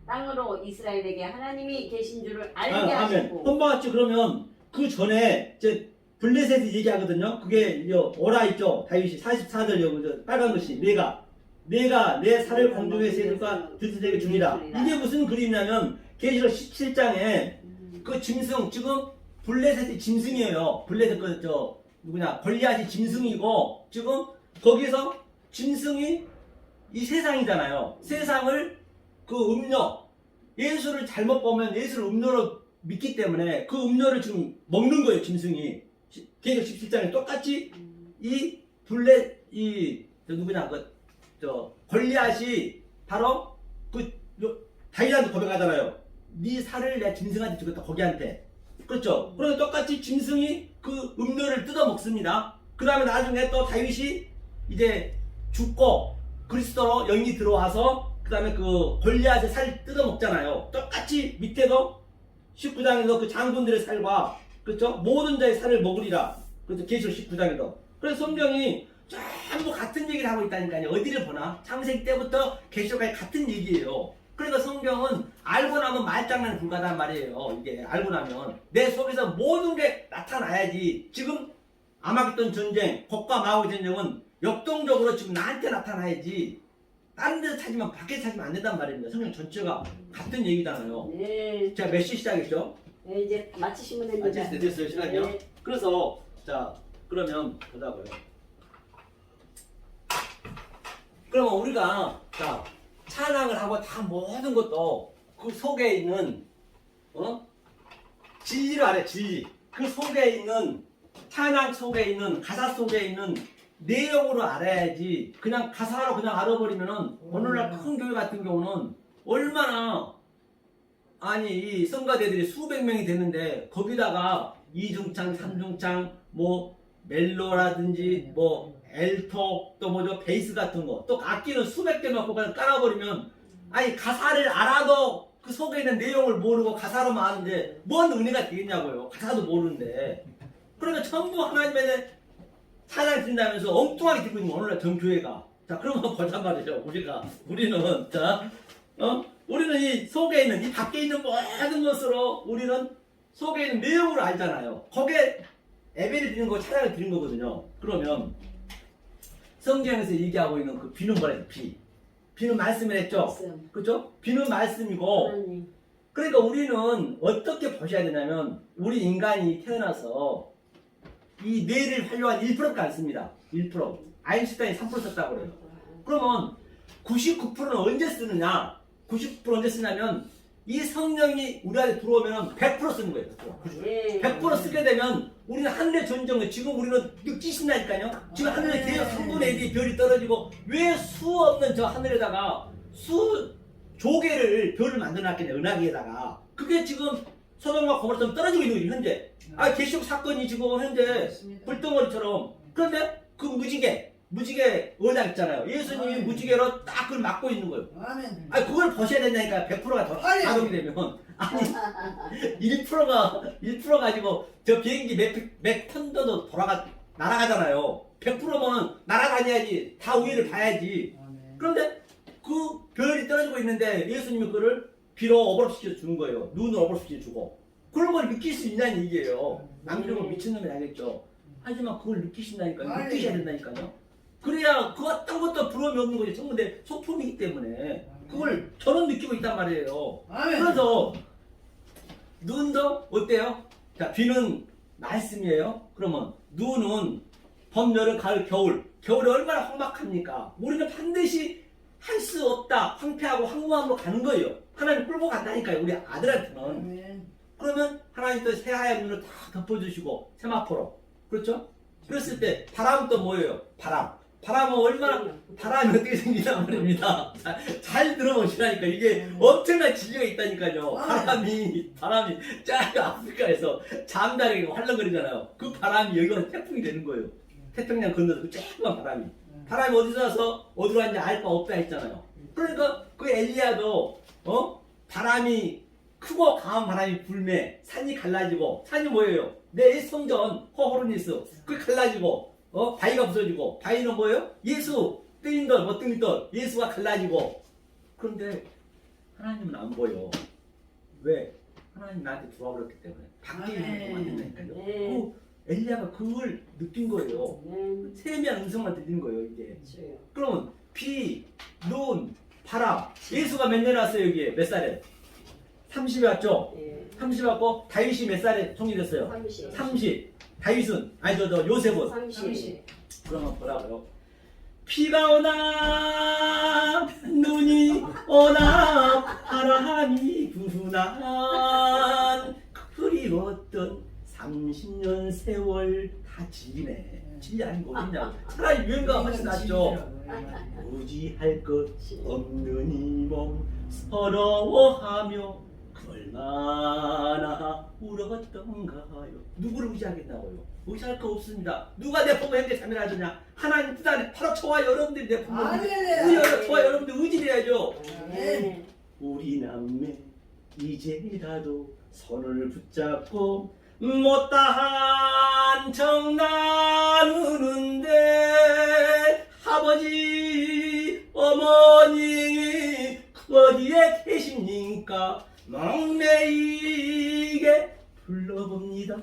땅으로 이스라엘에게 하나님이 계신 줄을 알게 하시고. 한번같이 그러면 그 전에 이제 블레셋이 얘기하거든요. 그게 오라 있죠. 다윗이 44절 여기 빨간 것이 내가 내 살을 공중의 새들과 들짐승에게 주리라. 이게 무슨 그림이냐면 계시록 17장에 그 짐승 지금 블레셋이 짐승이에요. 블레셋 골리앗이 짐승이고 지금 거기서 짐승이 이 세상이잖아요. 세상을 그 음료 예수를 잘못 보면 예수를 음료로 믿기 때문에 그 음료를 지금 먹는 거예요. 짐승이. 계시록 17장에 똑같이 골리앗이 바로 다윗한테 고백하잖아요. 네 살을 내 짐승한테 주겠다. 거기한테. 그렇죠. 그러면 똑같이 짐승이 그 음료를 뜯어 먹습니다. 그 다음에 나중에 또 다윗이 이제 죽고 그리스도로 영이 들어와서 그 다음에 그 골리앗의 살 뜯어 먹잖아요. 똑같이 밑에도 19장에서 그 장군들의 살과 그렇죠? 모든 자의 살을 먹으리라. 그렇죠? 계시록 19장에도. 그래서 성경이 전부 같은 얘기를 하고 있다니까요. 어디를 보나? 창세기 때부터 계시록까지 같은 얘기예요. 그러니까 성경은 알고 나면 말장난에 불과하단 말이에요. 이게 알고 나면 내 속에서 모든 게 나타나야지. 지금 아마겟돈 전쟁, 곡과 마오의 전쟁은 역동적으로 지금 나한테 나타나야지. 다른 데서 찾으면 밖에서 찾으면 안 된단 말입니다. 성경 전체가 같은 얘기잖아요. 네. 자, 몇 시 시작했죠? 네, 이제 마치시면 됩니다. 됐어요. 시간이요? 네. 그래서 자 그러면 보자고요. 그러면 우리가 자 찬양을 하고 다 모든 것도 그 속에 있는 진리를 알아요. 진리. 그 속에 있는 찬양 속에 있는 가사 속에 있는 내용으로 알아야지. 그냥 가사로 그냥 알아버리면은 오늘날 큰 교회 같은 경우는 얼마나 이 성가대들이 수백 명이 되는데 거기다가 이중창, 삼중창, 뭐 멜로라든지 뭐 엘토 또 뭐죠 베이스 같은 거 또 악기는 수백 개 넣고 그냥 깔아버리면 가사를 알아도 그 속에 있는 내용을 모르고 가사로만 아는데 뭔 은혜가 되겠냐고요. 가사도 모르는데. 그러니까 전부 하나님의 찬양 드린다면서 엉뚱하게 듣고 있는 거 오늘날 전 교회가. 자 그러면 보자 말이죠. 우리는 우리는 이 속에 있는 이 밖에 있는 모든 것으로 우리는 속에 있는 내용을 알잖아요. 거기에 예배를 드리는 거 찬양을 드리는 거거든요. 그러면 성경에서 얘기하고 있는 그 비는 뭐래요? 비는 말씀을 했죠. 말씀. 그렇죠? 비는 말씀이고 하나님. 그러니까 우리는 어떻게 보셔야 되냐면 우리 인간이 태어나서 이 뇌를 활용한 1%밖에 안 씁니다. 1%. 아인슈타인이 3% 썼다고 그래요. 그러면 99%는 언제 쓰느냐? 99% 언제 쓰냐면 이 성령이 우리 안에 들어오면 100% 쓰는 거예요. 100%. 예. 100% 쓰게 되면 우리는 하늘의 전정을 지금 우리는 느끼신다니까요. 지금 하늘에 계속 3분의 1이 별이 떨어지고 왜 수 없는 저 하늘에다가 수 조개를 별을 만들어놨겠냐 은하계에다가 그게 지금 소돔과 고모라처럼 떨어지고 있는 거예요 현재. 아 계시록 사건이 지금 현재 불덩어리처럼. 그런데 그 무지개 의장 있잖아요. 예수님이 무지개로 딱 그걸 막고 있는 거예요. 아멘. 아니 그걸 버셔야 된다니까. 100%가 더 가동이 되면 아니 1% 가지고 저 비행기 몇 턴도 날아가잖아요. 100%면 날아다녀야지. 다 위를 봐야지. 아멘. 그런데 그 별이 떨어지고 있는데 예수님이 그를 비로 어버럽시켜 주는 거예요. 눈으로 어버럽시켜 주고 그런 걸 느낄 수 있냐는 얘기예요. 남들은 미친놈이 알겠죠. 하지만 그걸 느끼신다니까요. 느끼셔야 된다니까요. 그래야 그 어떤 것도 부러움이 없는 거지. 전부 내 소품이기 때문에 그걸 저는 느끼고 있단 말이에요. 아멘. 그래서 눈도 어때요? 자, 비는 말씀이에요. 그러면 눈은 봄, 여름, 가을, 겨울. 겨울이 얼마나 험악합니까? 우리는 반드시 할 수 없다. 황폐하고 황무함으로 가는 거예요. 하나님 끌고 간다니까요. 우리 아들한테는. 아멘. 그러면 하나님 또 새하얀 눈을 다 덮어주시고 세마포로. 그렇죠? 그랬을 때 바람은 또 뭐예요? 바람은 얼마나 바람이 어떻게 생기냐 말입니다. 잘 들어보시라니까 이게 엄청난 진리가 있다니까요. 바람이 쫙 아프리카에서 잠자리에 활렁거리잖아요. 그 바람이 여기 와서 태풍이 되는 거예요. 태평양 건너서 그 조그만 바람이 어디서 와서 어디로 왔는지 알 바 없다 했잖아요. 그러니까 그 엘리야도 바람이 크고 강한 바람이 불매 산이 갈라지고 산이 뭐예요? 내 성전 호호르니스 그 갈라지고 바위가 부서지고 바위는 뭐예요? 예수 뜨인돌 뜨인돌 예수가 갈라지고. 그런데 하나님은 안 보여. 왜? 하나님 나한테 들어와 버렸기 때문에 바뀌는 안 된다니까요. 네. 엘리야가 그걸 느낀 거예요. 네. 세미한 음성만 들리는 거예요 이게. 그렇죠. 그러면 비, 눈, 바람. 예수가 몇 년에 왔어요 여기에? 몇 살에? 30에 왔죠? 예. 30에 왔고 다윗이 몇 살에 총리됐어요? 30. 30. 다윗은 아니 저 요셉은 30. 그러면 뭐라고요? 비가 오나 눈이 오나 바람이 부나 그리웠던 30년 세월 다 질이네. 질이 아니고 어딨냐고. 차라리 유행가가 훨씬 낫죠. 무지할 것 없는 이 몸 서러워하며 얼마나 울었던가요. 누구를 의지하겠나고요? 의지할 거 없습니다. 누가 내 부모 형제 자매를 하느냐? 하나님 뜻 안에 바로 저와 여러분들이 내 부모 저와 여러분들 의지해야죠. 네. 우리 남매 이제라도 손을 붙잡고 못다한 정 나누는데 아버지 어머니 어디에 계십니까? 막내에게 불러봅니다.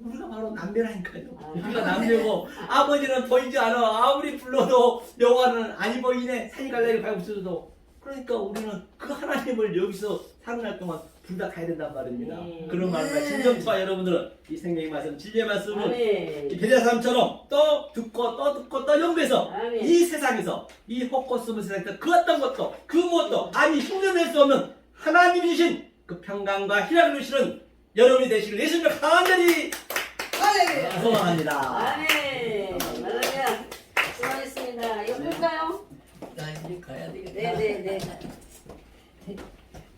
우리가 바로 남매라니까요. 우리가 남매고 아버지는 보이지 않아. 아무리 불러도 여호와는 아니 보이네. 산이 갈라리 발국수도. 그러니까 우리는 그 하나님을 여기서 살아날 동안 둘 다 가야 된단 말입니다. 네. 그런 말입니다. 진정수와 여러분들은 이 생명의 말씀, 진리의 말씀은 아멘. 이 베드야사람처럼 또 듣고 또 연구해서 아멘. 이 세상에서 이 헛고 숨은 세상에서 그 어떤 것도 그 무엇도 아니 흉내낼 수 없는 하나님이 주신 그 평강과 희락을 주시는 여러분이 되시길 예수님을 간절히 소망합니다. 아멘. 할렐루야. 수고하셨습니다. 이거 볼까요? 나 이제 가야 되겠다. 네네네.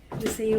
그러세요.